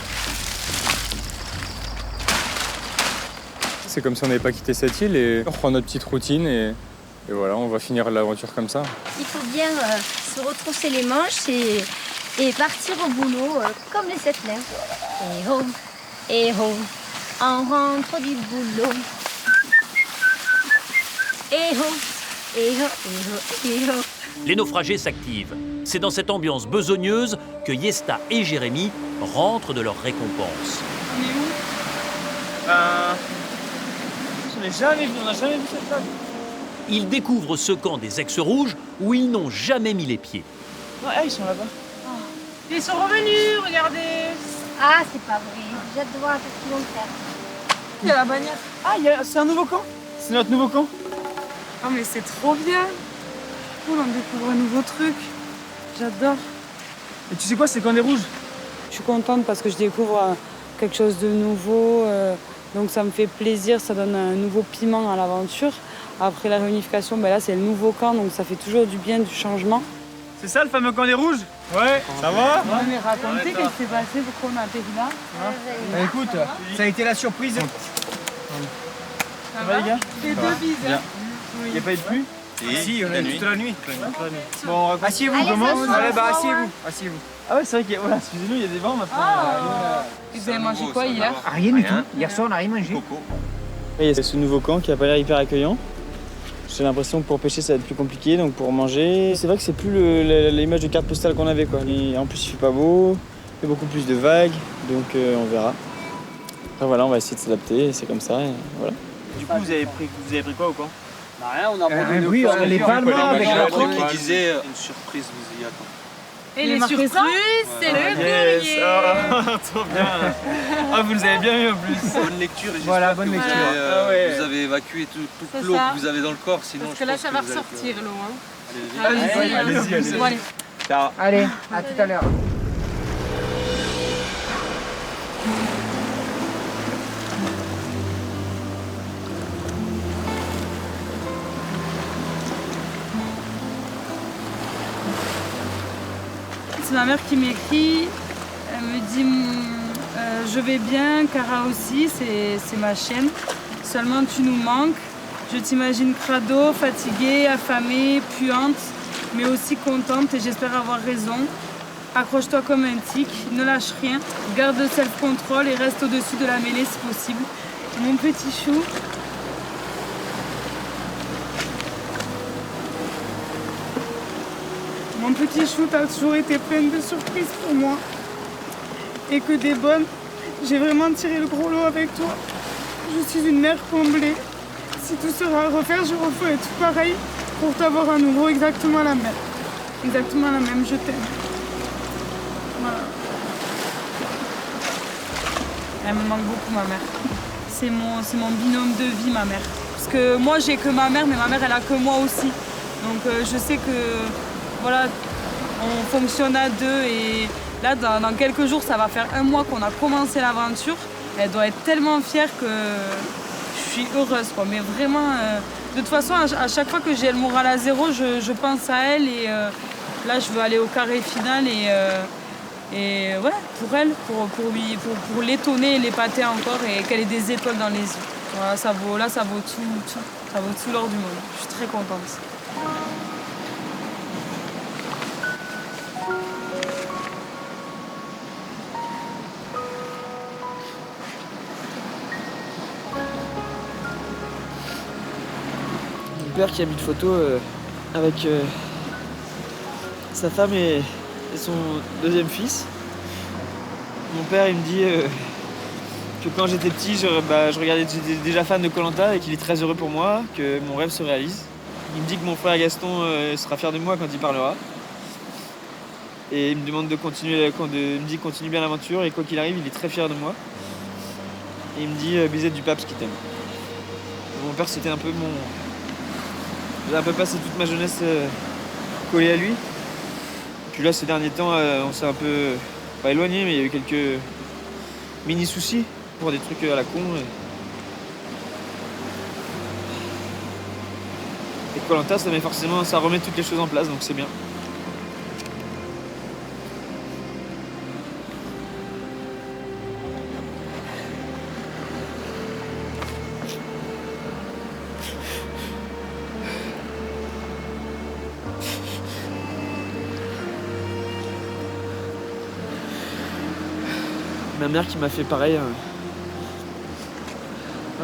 C'est comme si on n'avait pas quitté cette île et on reprend notre petite routine et voilà, on va finir l'aventure comme ça. Il faut bien se retrousser les manches et partir au boulot comme les settlers. Et ho, on rentre du boulot. Et ho. Les naufragés s'activent. C'est dans cette ambiance besogneuse que Yesta et Jérémy rentrent de leur récompense. On est où? On n'a jamais vu cette place. Ils découvrent ce camp des ex-rouges où ils n'ont jamais mis les pieds. Ouais, ils sont là-bas. Oh. Ils sont revenus, regardez. Ah, c'est pas vrai. J'ai hâte de voir ce qu'ils vont faire. Il y a la bannière. Ah, c'est un nouveau camp? C'est notre nouveau camp? Ah mais c'est trop bien. Cool, on découvre un nouveau truc. J'adore. Et tu sais quoi, c'est le camp des rouges? Je suis contente parce que je découvre quelque chose de nouveau, Donc ça me fait plaisir, ça donne un nouveau piment à l'aventure. Après la réunification, ben là c'est le nouveau camp, donc ça fait toujours du bien, du changement. C'est ça le fameux camp des rouges? Ouais, ça va? Ouais, mais racontez qu'est-ce qui s'est passé, pourquoi on a atterri là. Bah, écoute, ça a été la surprise. Ça va les gars? C'est deux bises. Bien. Il n'y a pas eu de pluie? Si, on a eu toute la nuit. Bon, asseyez-vous, on commence. Allez, bah asseyez-vous. Ah ouais, c'est vrai qu'il y a... Voilà, excusez-nous, il y a des vents maintenant. Et vous avez mangé quoi hier? Rien du tout. Hier soir, on n'a rien mangé. Il y a ce nouveau camp qui a pas l'air hyper accueillant. J'ai l'impression que pour pêcher ça va être plus compliqué, donc pour manger, c'est vrai que c'est plus l'image de carte postale qu'on avait quoi. Et en plus il fait pas beau, il y a beaucoup plus de vagues, donc on verra. Après voilà, on va essayer de s'adapter, c'est comme ça, et voilà. Du coup vous avez pris quoi au camp? Bah rien, on a abandonné oui, les palmes avec la truc qui disait une surprise vous y attend. Et les surprises, c'est le courrier. Trop bien. Ah, vous nous avez bien eu en plus. Bonne lecture et j'espère Voilà, bonne que lecture. vous avez évacué toute l'eau que vous avez dans le corps, sinon Parce que là, ça va ressortir l'eau. Hein. Allez-y. Bon, allez. Ciao. Allez, à tout à l'heure. C'est ma mère qui m'écrit, elle me dit je vais bien, Cara aussi, c'est ma chienne. Seulement tu nous manques. Je t'imagine crado, fatiguée, affamée, puante, mais aussi contente et j'espère avoir raison. Accroche-toi comme un tic, ne lâche rien, garde le self-control et reste au-dessus de la mêlée si possible. Mon petit chou. Mon petit chou, t'as toujours été pleine de surprises pour moi. Et que des bonnes. J'ai vraiment tiré le gros lot avec toi. Je suis une mère comblée. Si tout sera à refaire, je referai tout pareil pour t'avoir à nouveau exactement la même. Exactement la même, je t'aime. Voilà. Elle me manque beaucoup, ma mère. C'est mon binôme de vie, ma mère. Parce que moi, j'ai que ma mère, mais ma mère, elle a que moi aussi. Donc je sais que voilà, on fonctionne à deux et là, dans quelques jours, ça va faire 1 mois qu'on a commencé l'aventure. Elle doit être tellement fière que je suis heureuse, quoi. Mais vraiment, de toute façon, à chaque fois que j'ai le moral à zéro, je pense à elle et là, je veux aller au carré final et ouais, pour elle, pour l'étonner et l'épater encore et qu'elle ait des étoiles dans les yeux. Voilà, ça vaut tout l'or du monde. Je suis très contente. Mon père qui a mis une photo avec sa femme et son deuxième fils. Mon père il me dit que quand j'étais petit, j'étais déjà fan de Koh-Lanta et qu'il est très heureux pour moi, que mon rêve se réalise. Il me dit que mon frère Gaston sera fier de moi quand il parlera. Et il me demande de continuer, il me dit continue bien l'aventure et quoi qu'il arrive, il est très fier de moi. Et il me dit Bizette du Pape, ce qu'il t'aime. Mon père c'était un peu mon... J'ai un peu passé toute ma jeunesse collé à lui. Et puis là ces derniers temps on s'est un peu, pas éloigné, mais il y a eu quelques mini soucis pour des trucs à la con. Et Koh-Lanta ça remet toutes les choses en place, donc c'est bien. Ma mère qui m'a fait pareil,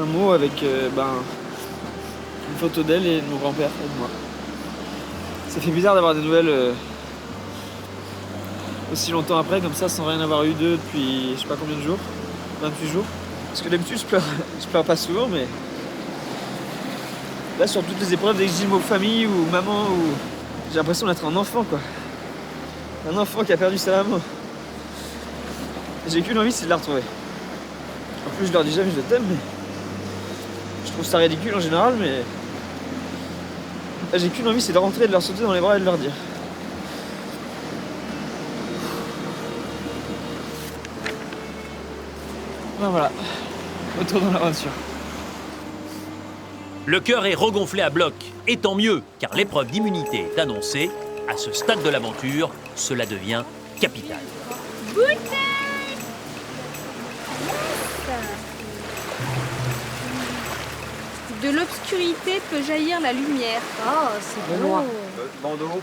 un mot avec une photo d'elle et de mon grand-père et de moi. Ça fait bizarre d'avoir des nouvelles aussi longtemps après, comme ça, sans rien avoir eu d'eux depuis je sais pas combien de jours, 28 jours. Parce que d'habitude je pleure pas souvent, mais là sur toutes les épreuves, dès que je dis le mot famille ou maman, j'ai l'impression d'être un enfant quoi. Un enfant qui a perdu sa maman. J'ai qu'une envie, c'est de la retrouver. En plus, je leur dis jamais je t'aime, mais je trouve ça ridicule en général, mais là, j'ai qu'une envie, c'est de rentrer, de leur sauter dans les bras et de leur dire. Ben voilà. Retour dans l'aventure. Le cœur est regonflé à bloc, et tant mieux, car l'épreuve d'immunité est annoncée. À ce stade de l'aventure, cela devient capital. De l'obscurité peut jaillir la lumière. Oh, c'est beau. Bandeau,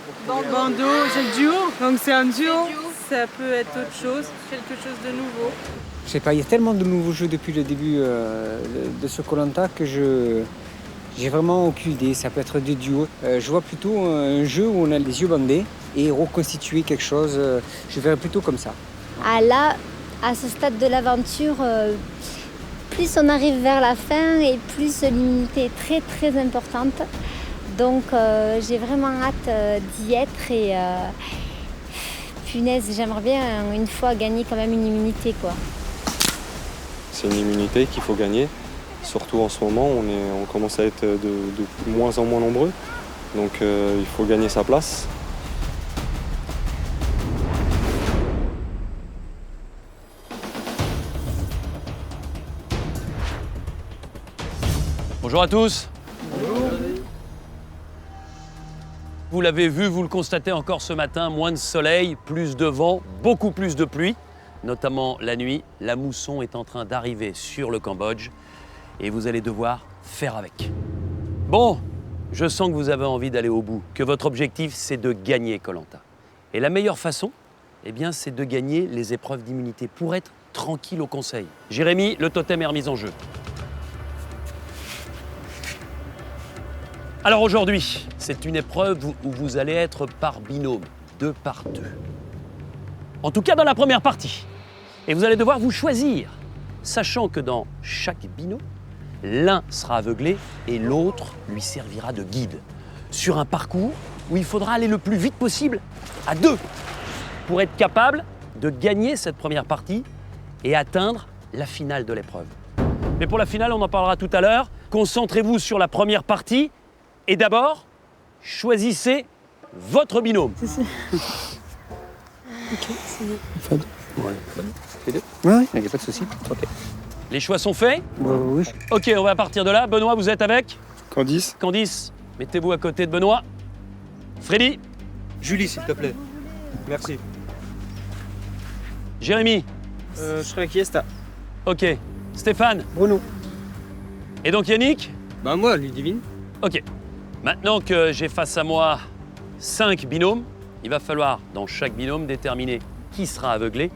c'est le duo. Donc c'est un duo. Ça peut être autre chose, quelque chose de nouveau. Je sais pas, il y a tellement de nouveaux jeux depuis le début de ce Koh-Lanta que j'ai vraiment aucune idée. Ça peut être des duos. Je vois plutôt un jeu où on a les yeux bandés et reconstituer quelque chose. Je verrais plutôt comme ça. Ah là, à ce stade de l'aventure, plus on arrive vers la fin et plus l'immunité est très très importante. Donc j'ai vraiment hâte d'y être et punaise, j'aimerais bien une fois gagner quand même une immunité, quoi. C'est une immunité qu'il faut gagner. Surtout en ce moment, on commence à être de moins en moins nombreux. Donc il faut gagner sa place. Bonjour à tous. Vous l'avez vu, vous le constatez encore ce matin, moins de soleil, plus de vent, beaucoup plus de pluie, notamment la nuit. La mousson est en train d'arriver sur le Cambodge et vous allez devoir faire avec. Bon, je sens que vous avez envie d'aller au bout, que votre objectif c'est de gagner Koh-Lanta. Et la meilleure façon, eh bien, c'est de gagner les épreuves d'immunité pour être tranquille au conseil. Jérémy, le totem est remis en jeu. Alors aujourd'hui, c'est une épreuve où vous allez être par binôme, 2 par 2. En tout cas dans la première partie. Et vous allez devoir vous choisir, sachant que dans chaque binôme, l'un sera aveuglé et l'autre lui servira de guide. Sur un parcours où il faudra aller le plus vite possible à 2 pour être capable de gagner cette première partie et atteindre la finale de l'épreuve. Mais pour la finale, on en parlera tout à l'heure. Concentrez-vous sur la première partie. Et d'abord, choisissez votre binôme. C'est ça. Ok, c'est bon. Fred. Ouais. Les deux. Ouais, il n'y a pas de souci. Ok. Les choix sont faits? Oui. Ok, on va partir de là. Benoît, vous êtes avec? Candice. Candice, mettez-vous à côté de Benoît. Freddy. Julie, s'il te plaît. Merci. Jérémy. Je serai avec Yesta. Ok. Stéphane. Bruno. Et donc Yannick? Bah moi, Ludivine. Ok. Maintenant que j'ai face à moi 5 binômes, il va falloir, dans chaque binôme, déterminer qui sera aveuglé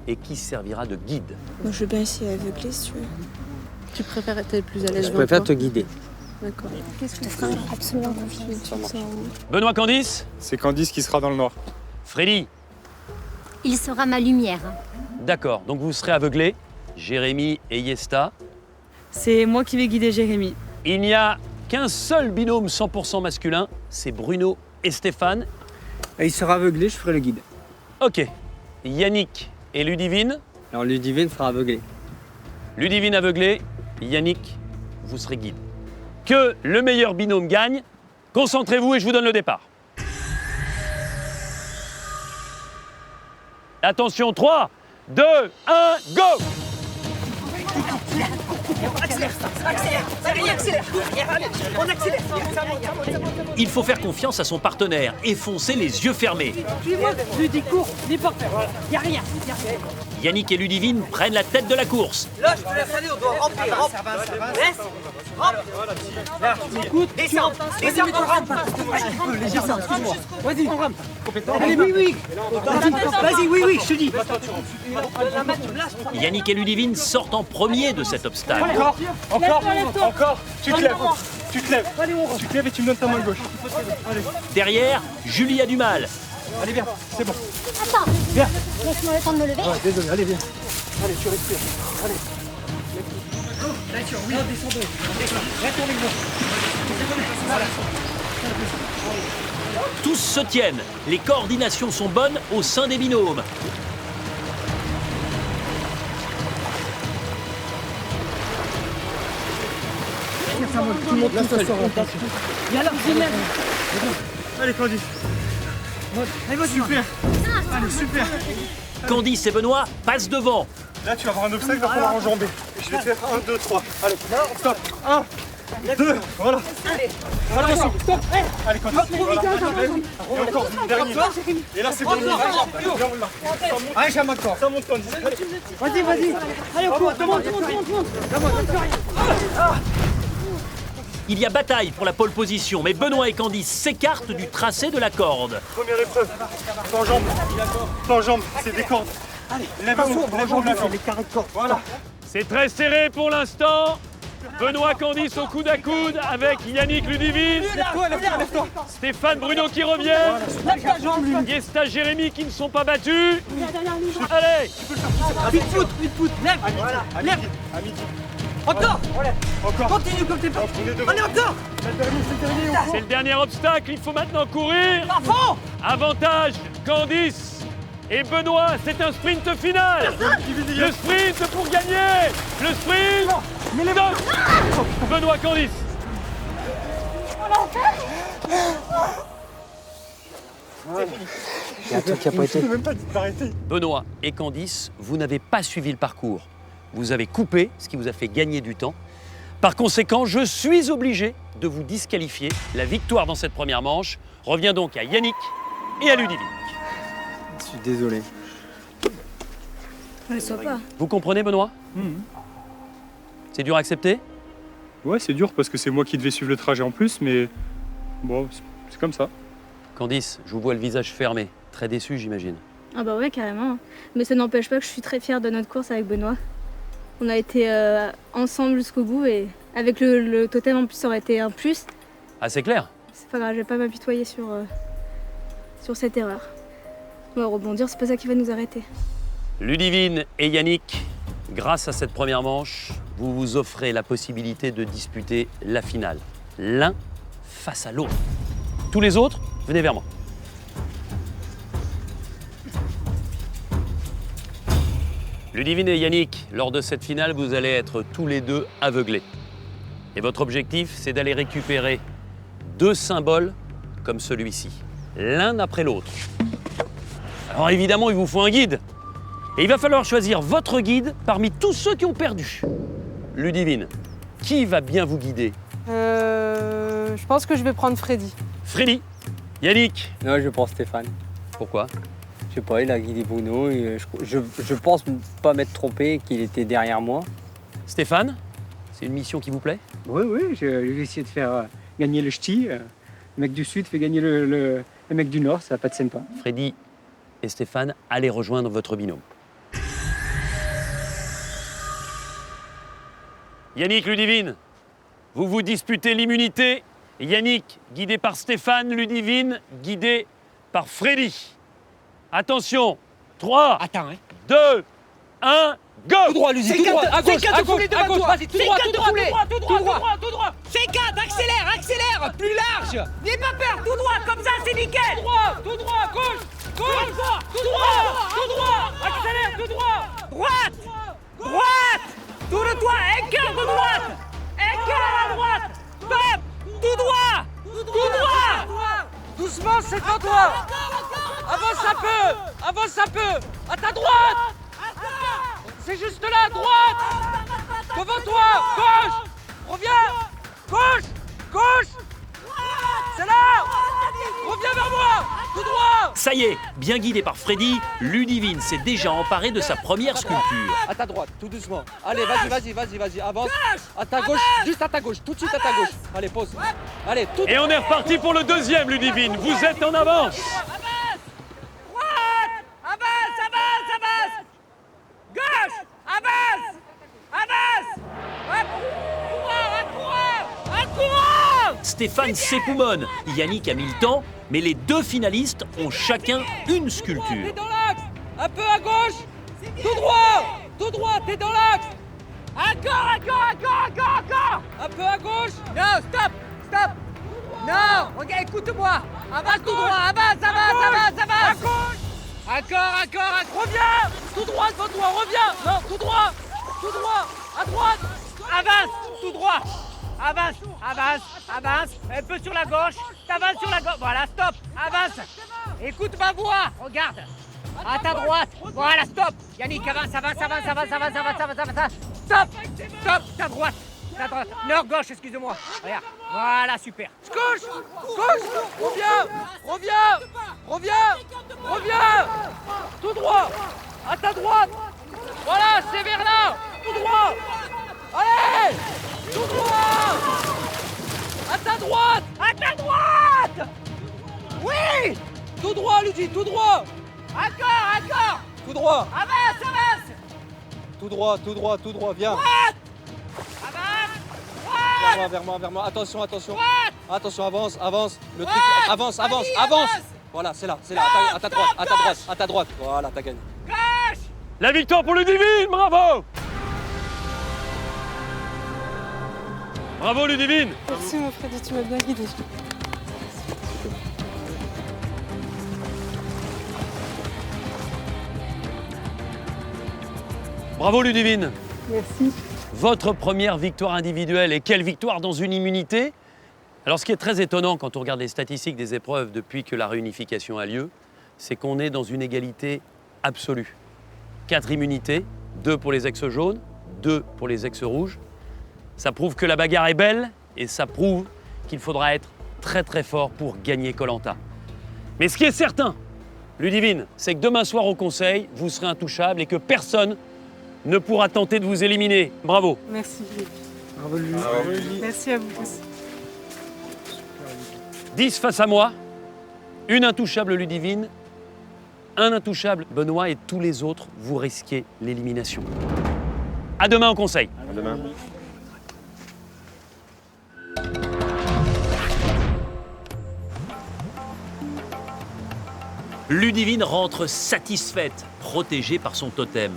et qui servira de guide. Moi, je veux bien essayer aveugler, si tu veux. Tu préfères être plus à l'aise? Je préfère te guider. D'accord. Qu'est-ce que tu feras absolument confiance. Benoît, Candice? C'est Candice qui sera dans le noir. Freddy? Il sera ma lumière. D'accord, donc vous serez aveuglés, Jérémy et Yesta. C'est moi qui vais guider Jérémy. Il n'y a qu'un seul binôme 100% masculin, c'est Bruno et Stéphane. Et il sera aveuglé, je ferai le guide. Ok. Yannick et Ludivine. Alors Ludivine sera aveuglée. Ludivine aveuglée, Yannick, vous serez guide. Que le meilleur binôme gagne. Concentrez-vous et je vous donne le départ. Attention, 3, 2, 1, go! Il faut faire confiance à son partenaire et foncer les yeux fermés. Dis-moi, Ludi, cours, n'importe. Y a rien. Yannick et Ludivine prennent la tête de la course. Là, je te laisse aller, on doit remplir. Laisse. Là, écoute, descends. Vas-y, rampe. Légèrement, excuse-moi. Vas-y, on rampe. Allez, oui. Vas-y, oui, je te dis. Yannick et Ludivine sortent en premier de cet obstacle. Encore. Tu te lèves et tu me donnes ta main gauche. Allez. Derrière, Julie a du mal. Allez, viens, c'est bon. Attends, Viens. laisse-moi le temps de me lever. Désolé, allez, viens. Allez, tu respires. Allez. Oui, descendons. Retournez-moi. Tous se tiennent. Les coordinations sont bonnes au sein des binômes. Tout le monde Viens là, Allez, Candice. Allez, vas-y. Super. Allez, super. Candice et Benoît passent devant. Là, tu vas avoir un obstacle, il va falloir enjamber. Je je vais faire 1, 2, 3. Allez, stop. 1, 2, voilà. Allez, stop. Allez, continue. Voilà. Et encore, dernier. Et là, c'est bon. Allez, j'aime encore. Ça monte, Candice. Vas-y. Allez, on monte. Il y a bataille pour la pole position, mais Benoît et Candice s'écartent du tracé de la corde. Première épreuve. Plan jambe, c'est des cordes. Allez, lève-vous, c'est des carrés de cordes. Voilà. C'est très serré pour l'instant. Benoît Candice au coude à coude avec Yannick Ludivine. Lève-toi. Stéphane Bruno qui revient. Yesta Jérémy qui ne sont pas battus. Allez. Vite foot, lève. Lève. À midi. Encore. Continue comme t'es pas. Allez, encore. C'est le dernier obstacle, il faut maintenant courir. Avantage Candice et Benoît, c'est un sprint final. Le sprint pour gagner. Le sprint. Benoît Candice. Il y a un truc qui a pas été. Même pas dit d'arrêter. Benoît et Candice, vous n'avez pas suivi le parcours. Vous avez coupé, ce qui vous a fait gagner du temps. Par conséquent, je suis obligé de vous disqualifier. La victoire dans cette première manche revient donc à Yannick et à Ludivine. Je suis désolé. Je le sois pas. Vous comprenez, Benoît? C'est dur à accepter? Ouais, c'est dur parce que c'est moi qui devais suivre le trajet en plus, mais bon, c'est comme ça. Candice, je vous vois le visage fermé. Très déçu, j'imagine. Ah bah ouais, carrément. Mais ça n'empêche pas que je suis très fière de notre course avec Benoît. On a été ensemble jusqu'au bout et avec le totem en plus, ça aurait été un plus. Ah, c'est clair? C'est pas grave, je vais pas m'apitoyer sur cette erreur. On va rebondir, c'est pas ça qui va nous arrêter. Ludivine et Yannick, grâce à cette première manche, vous vous offrez la possibilité de disputer la finale. L'un face à l'autre. Tous les autres, venez vers moi. Ludivine et Yannick, lors de cette finale, vous allez être tous les deux aveuglés. Et votre objectif, c'est d'aller récupérer 2 symboles comme celui-ci, l'un après l'autre. Alors évidemment, il vous faut un guide. Et il va falloir choisir votre guide parmi tous ceux qui ont perdu. Ludivine, qui va bien vous guider? Je pense que je vais prendre Freddy. Freddy? Yannick? Non, je prends Stéphane. Pourquoi? Je sais pas, il a guidé Bruno. Et je pense pas m'être trompé, qu'il était derrière moi. Stéphane? C'est une mission qui vous plaît? Oui, je vais essayer de faire gagner le ch'ti. Le mec du sud fait gagner le mec du nord, ça va pas de sympa. Freddy et Stéphane, allez rejoindre votre binôme. Yannick, Ludivine, vous vous disputez l'immunité. Yannick, guidé par Stéphane, Ludivine, guidé par Freddy. Attention, 3, 2, 1, go! Tout droit, Lucie, tout droit, à gauche, vas-y, tout droit, tout droit. C4, accélère, plus large. N'aie pas peur, tout droit, comme ça, c'est nickel. Tout droit, gauche, tout droit, accélère, tout droit. Droite, tourne-toi, un cœur de droite, à droite, stop, tout droit. Doucement, c'est pas toi. Avance un peu, à ta droite. C'est juste là, à droite. Devant toi, gauche. Reviens, gauche. C'est là. Reviens vers moi, tout droit. Ça y est, bien guidé par Freddy, Ludivine s'est déjà emparée de sa première sculpture. À ta droite, tout doucement. Allez, vas-y, avance. À ta gauche, juste à ta gauche, tout de suite à ta gauche. Allez, pause. Allez, tout. Et on est reparti pour le deuxième, Ludivine. Vous êtes en avance. Avance. Gauche, avance. Un courant. Stéphane s'époumonne. Yannick a mis le temps, mais les deux finalistes ont chacun une sculpture. T'es dans l'axe. Un peu à gauche. Tout droit, t'es dans l'axe. Encore. Un peu à gauche. Non, stop. Non, regarde, écoute-moi. Avance tout droit, avance. À gauche. Encore. Reviens. Tout droit devant toi, reviens. Non, tout droit. À droite. Avance, tout droit. Avance. Un peu sur la gauche. T'avances sur la gauche. Voilà, stop. Avance. Écoute ma voix. Regarde. À ta droite. Voilà, stop. Yannick, avance. Stop. Stop. Ta droite. Ta droite. Nord, gauche, excusez-moi. Regarde. Voilà, super. Gauche. Gauche. Reviens. Tout droit. À ta droite. Voilà, c'est vers là. Tout droit. Allez. Tout droit. À ta droite. Oui. Tout droit, Luigi, tout droit. Encore. Tout droit. Avance. Tout droit, viens. Vers moi. Attention. Attention, avance. Le truc, avance. Voilà, c'est là. À ta droite. Voilà, t'as gagné. La victoire pour Ludivine, bravo! Bravo Ludivine! Merci mon frère, tu m'as bien guidé. Bravo Ludivine! Merci. Votre première victoire individuelle, et quelle victoire dans une immunité! Alors ce qui est très étonnant quand on regarde les statistiques des épreuves depuis que la réunification a lieu, c'est qu'on est dans une égalité absolue. 4 immunités, 2 pour les ex-jaunes, 2 pour les ex-rouges. Ça prouve que la bagarre est belle et ça prouve qu'il faudra être très très fort pour gagner Koh-Lanta. Mais ce qui est certain, Ludivine, c'est que demain soir au conseil, vous serez intouchable et que personne ne pourra tenter de vous éliminer. Bravo. Merci. Bravo Lulu. Merci à vous tous. 10 face à moi, une intouchable Ludivine, un intouchable Benoît et tous les autres, vous risquez l'élimination. À demain au conseil. À demain. Ludivine rentre satisfaite, protégée par son totem.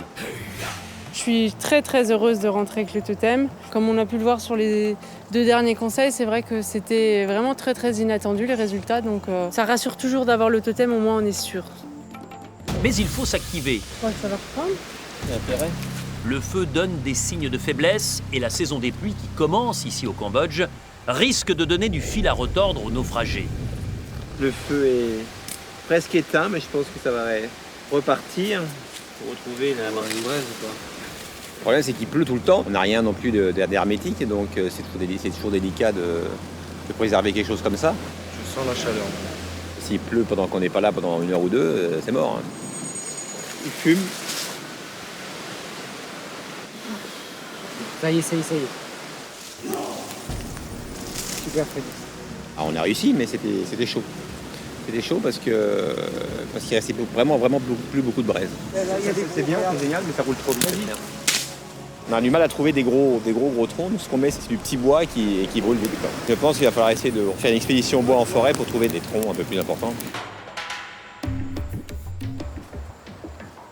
Je suis très très heureuse de rentrer avec le totem. Comme on a pu le voir sur les 2 derniers conseils, c'est vrai que c'était vraiment très très inattendu les résultats. Donc ça rassure toujours d'avoir le totem, au moins on est sûr. Mais il faut s'activer. Ouais, ça va reprendre. Le feu donne des signes de faiblesse et la saison des pluies qui commence ici au Cambodge risque de donner du fil à retordre aux naufragés. Le feu est presque éteint, mais je pense que ça va repartir pour retrouver la marine braise ou quoi. Le problème, c'est qu'il pleut tout le temps. On n'a rien non plus d'hermétique, donc c'est toujours délicat de préserver quelque chose comme ça. Je sens la chaleur. S'il pleut pendant qu'on n'est pas là pendant 1 heure ou 2, c'est mort. Hein. Il fume. Ça y est. Super Freddy. Ah, on a réussi, mais c'était chaud. C'était chaud parce qu'il restait vraiment plus beaucoup de braise. C'est bien, c'est génial, mais ça roule trop vite. On a du mal à trouver des gros troncs. Ce qu'on met, c'est du petit bois qui brûle vite. Je pense qu'il va falloir essayer de faire une expédition au bois en forêt pour trouver des troncs un peu plus importants.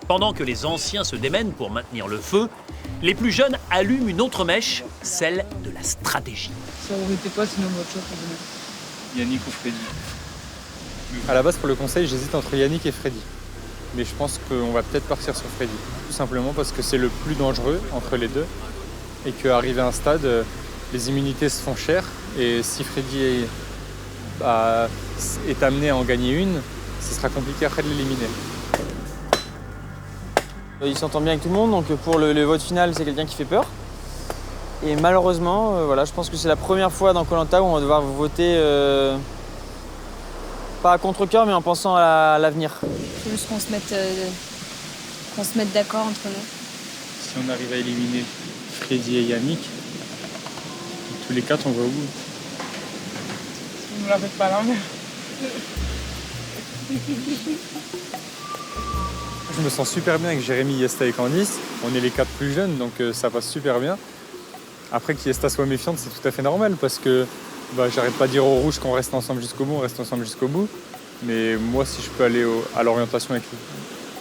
Pendant que les anciens se démènent pour maintenir le feu, les plus jeunes allument une autre mèche, celle de la stratégie. Ça aurait été quoi sinon votre choix pour demain? Yannick ou Freddy? À la base, pour le conseil, j'hésite entre Yannick et Freddy. Mais je pense qu'on va peut-être partir sur Freddy. Tout simplement parce que c'est le plus dangereux entre les deux. Et qu'arrivé à un stade, les immunités se font chères. Et si Freddy est amené à en gagner une, ce sera compliqué après de l'éliminer. Il s'entend bien avec tout le monde, donc pour le vote final, c'est quelqu'un qui fait peur. Et malheureusement, voilà, je pense que c'est la première fois dans Koh-Lanta où on va devoir voter pas à contre-cœur, mais en pensant à l'avenir. Il faut juste qu'on se mette d'accord entre nous. Si on arrive à éliminer Freddy et Yannick, tous les 4 on va au bout. On ne la fait pas à l'envers. Je me sens super bien avec Jérémy, Yesta et Candice. On est les 4 plus jeunes, donc ça passe super bien. Après qu'Yesta soit méfiante, c'est tout à fait normal parce que j'arrête pas de dire aux rouges qu'on reste ensemble jusqu'au bout, on reste ensemble jusqu'au bout. Mais moi, si je peux aller à l'orientation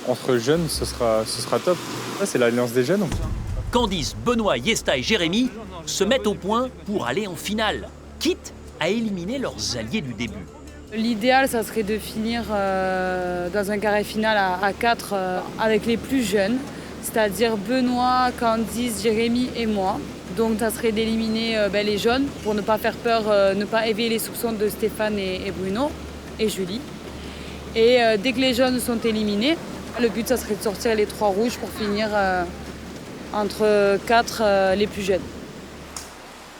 entre jeunes, ce sera top. Ça, c'est l'alliance des jeunes. Candice, Benoît, Yesta et Jérémy se mettent au point pour aller en finale, quitte à éliminer leurs alliés du début. L'idéal, ça serait de finir dans un carré final à 4 avec les plus jeunes, c'est-à-dire Benoît, Candice, Jérémy et moi. Donc ça serait d'éliminer les jaunes pour ne pas faire peur, ne pas éveiller les soupçons de Stéphane et Bruno et Julie. Et dès que les jaunes sont éliminés, le but ça serait de sortir les 3 rouges pour finir entre 4 les plus jeunes.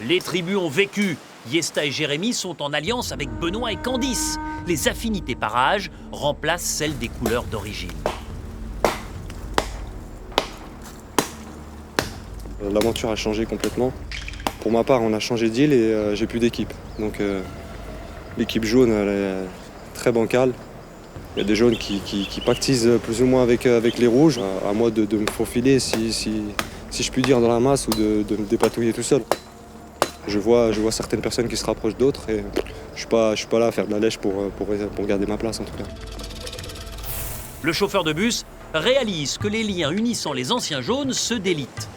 Les tribus ont vécu. Yesta et Jérémy sont en alliance avec Benoît et Candice. Les affinités par âge remplacent celles des couleurs d'origine. L'aventure a changé complètement. Pour ma part, on a changé d'île et j'ai plus d'équipe. Donc l'équipe jaune, elle est très bancale. Il y a des jaunes qui pactisent plus ou moins avec les rouges. À moi de me faufiler, si je puis dire, dans la masse ou de me dépatouiller tout seul. Je vois certaines personnes qui se rapprochent d'autres et je suis pas là à faire de la lèche pour garder ma place en tout cas. Le chauffeur de bus réalise que les liens unissant les anciens jaunes se délitent.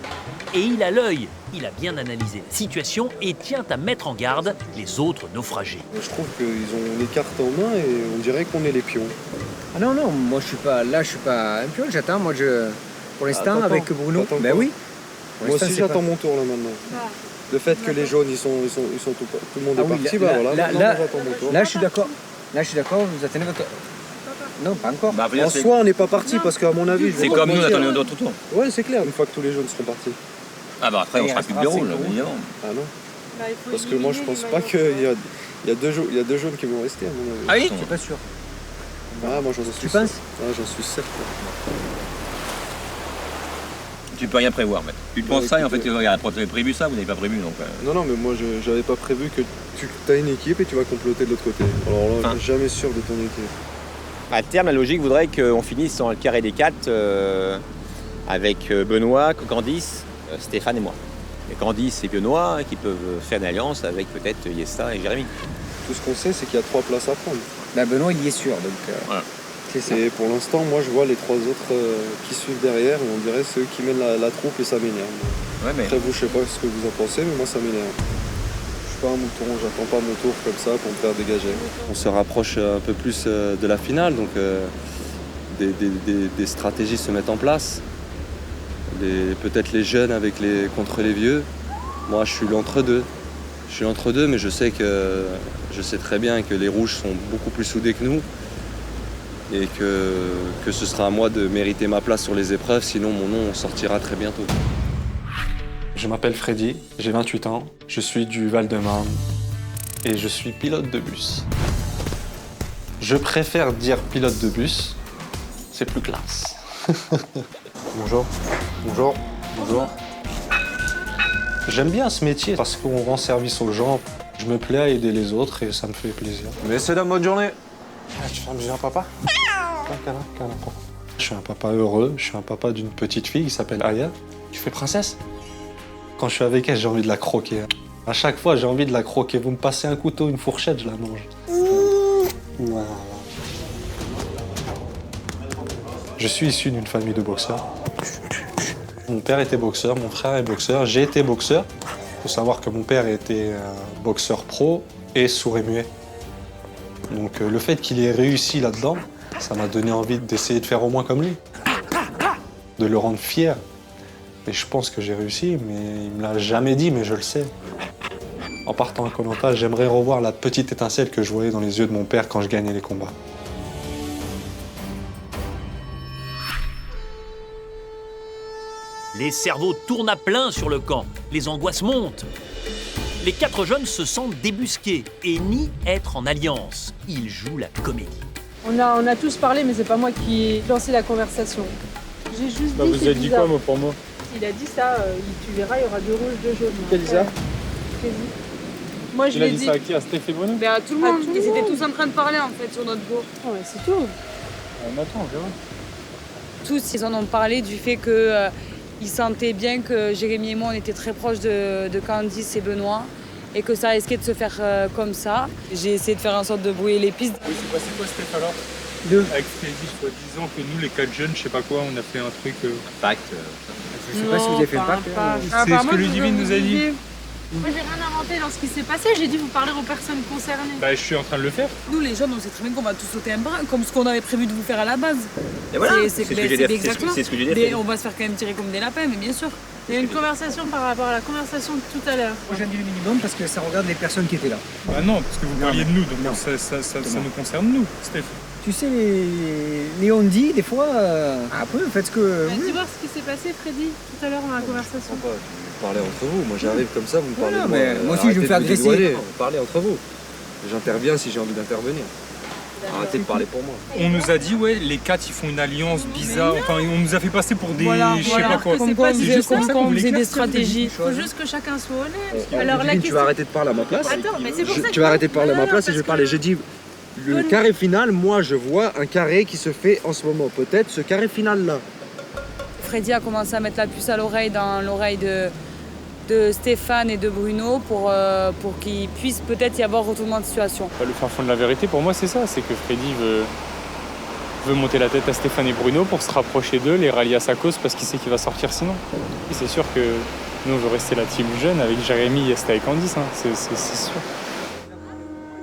Et il a l'œil, il a bien analysé la situation et tient à mettre en garde les autres naufragés. Je trouve qu'ils ont les cartes en main et on dirait qu'on est les pions. Ah non, moi je suis pas un pion, j'attends, pour l'instant avec Bruno. Ben oui. Moi aussi j'attends mon tour là maintenant. Le fait que les jaunes ils sont tout le monde est parti, là j'attends mon tour. Là je suis d'accord, vous attendez votre... Non, pas encore. En soi on n'est pas parti parce qu'à mon avis... C'est comme nous attendons notre tour. Ouais c'est clair, une fois que tous les jaunes seront partis. Ah bah après on sera plus de rôle, évidemment. Ah non. Parce que moi je pense pas qu'il y a deux jaunes qui vont rester à mon avis. Ah oui ? Je suis pas sûr. Ah moi j'en suis sûr. Tu penses ? Ah j'en suis certain. Tu peux rien prévoir, mais tu penses ça et en fait, vous avez prévu ça, vous n'avez pas prévu donc. Non, mais moi j'avais pas prévu que tu as une équipe et tu vas comploter de l'autre côté. Alors là, jamais sûr de ton équipe. À terme, la logique voudrait qu'on finisse dans le carré des 4 avec Benoît, Candice, Stéphane et moi. Et Candice et Benoît qui peuvent faire une alliance avec peut-être Yesta et Jérémy. Tout ce qu'on sait, c'est qu'il y a 3 places à prendre. Bah Benoît, il y est sûr, donc. Voilà. Et pour l'instant, moi, je vois les 3 autres qui suivent derrière, et on dirait ceux qui mènent la troupe, et ça m'énerve. Ouais, mais... Après, vous, je sais pas ce que vous en pensez, mais moi, ça m'énerve. Je suis pas un mouton, j'attends pas mon tour comme ça pour me faire dégager. On se rapproche un peu plus de la finale, donc des stratégies se mettent en place. Peut-être les jeunes contre les vieux. Moi, je suis l'entre-deux. Mais je sais très bien que les rouges sont beaucoup plus soudés que nous. Et que ce sera à moi de mériter ma place sur les épreuves, sinon mon nom sortira très bientôt. Je m'appelle Freddy, j'ai 28 ans, je suis du Val-de-Marne et je suis pilote de bus. Je préfère dire pilote de bus, c'est plus classe. Bonjour. J'aime bien ce métier parce qu'on rend service aux gens. Je me plais à aider les autres et ça me fait plaisir. Messieurs, dames, bonne journée. Tu fais un bisou à papa? Je suis un papa heureux, je suis un papa d'une petite fille qui s'appelle Aya. Tu fais princesse? Quand je suis avec elle, j'ai envie de la croquer. À chaque fois, j'ai envie de la croquer. Vous me passez un couteau, une fourchette, je la mange. Voilà. Je suis issu d'une famille de boxeurs. Mon père était boxeur, mon frère est boxeur, j'ai été boxeur. Il faut savoir que mon père était boxeur pro et sourd et muet. Donc le fait qu'il ait réussi là-dedans, ça m'a donné envie d'essayer de faire au moins comme lui. De le rendre fier. Et je pense que j'ai réussi, mais il me l'a jamais dit, mais je le sais. En partant à Koh-Lanta, j'aimerais revoir la petite étincelle que je voyais dans les yeux de mon père quand je gagnais les combats. Les cerveaux tournent à plein sur le camp, les angoisses montent. Les 4 jeunes se sentent débusqués et nient être en alliance. Ils jouent la comédie. On a tous parlé, mais c'est pas moi qui ai lancé la conversation. J'ai juste dit. Vous avez dit quoi mot pour mot? Il a dit ça, tu verras, il y aura 2 rouges, 2 jaunes. Qui a dit ça? Moi je l'ai dit. Ça à qui? À Steph et Bruno? À tout le monde. Ils étaient tous en train de parler en fait sur notre go. Ouais, c'est tout. On attend, on verra. Tous, ils en ont parlé du fait que ils sentaient bien que Jérémy et moi, on était très proches de Candice et Benoît et que ça risquait de se faire comme ça. J'ai essayé de faire en sorte de brouiller les pistes. Oui, c'est passé quoi, Steph, alors? Avec Freddy, soi-disant que nous, les 4 jeunes, je sais pas quoi, on a fait un truc... Pacte. Je sais pas si vous avez fait le pacte. C'est ce que Ludivine nous a dit. Moi, j'ai rien inventé dans ce qui s'est passé. J'ai dit vous parler aux personnes concernées. Bah, je suis en train de le faire. Nous, les jeunes, on sait très bien qu'on va tous sauter un brin, comme ce qu'on avait prévu de vous faire à la base. Et voilà, c'est ce que j'ai dit. C'est ce que j'ai dit. On va se faire quand même tirer comme des lapins, mais bien sûr. Il y a une conversation par rapport à la conversation de tout à l'heure. Moi, j'ai dit le minimum parce que ça regarde les personnes qui étaient là. Bah non, parce que vous parliez de nous, donc ça nous concerne nous, Steph. Tu sais, les on-dit, des fois, après, vous faites ce que... Dis voir ce qui s'est passé, Freddy, tout à l'heure dans la conversation. Vous parlez entre vous. Moi, j'arrive comme ça, vous me parlez de moi. Mais moi aussi, je me fais agresser. Vous parlez entre vous. J'interviens si j'ai envie d'intervenir. Arrêtez de parler pour moi. On nous a dit, ouais, les 4, ils font une alliance bizarre. Enfin, on nous a fait passer pour des... je sais pas quoi. Comme quoi, on faisait des stratégies. Il faut juste que chacun soit honnête. Alors, la question... Tu vas arrêter de parler à ma place. Attends, mais c'est pour ça que... Tu vas arrêter de parler à ma place et je vais parler. J'ai dit... Le carré final, moi je vois un carré qui se fait en ce moment. Peut-être ce carré final là. Freddy a commencé à mettre la puce à l'oreille dans l'oreille de Stéphane et de Bruno pour qu'il puisse peut-être y avoir retournement de situation. Le fin fond de la vérité pour moi c'est ça, c'est que Freddy veut monter la tête à Stéphane et Bruno pour se rapprocher d'eux, les rallier à sa cause parce qu'il sait qu'il va sortir sinon. Et c'est sûr que nous on veut rester la team jeune avec Jérémy, Yesta et Candice, hein. C'est sûr.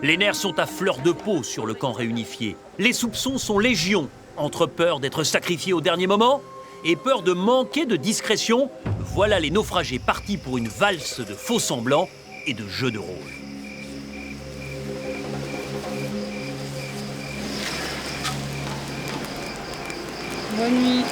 Les nerfs sont à fleur de peau sur le camp réunifié. Les soupçons sont légion, entre peur d'être sacrifiés au dernier moment et peur de manquer de discrétion. Voilà les naufragés partis pour une valse de faux semblants et de jeux de rôle. Bonne nuit.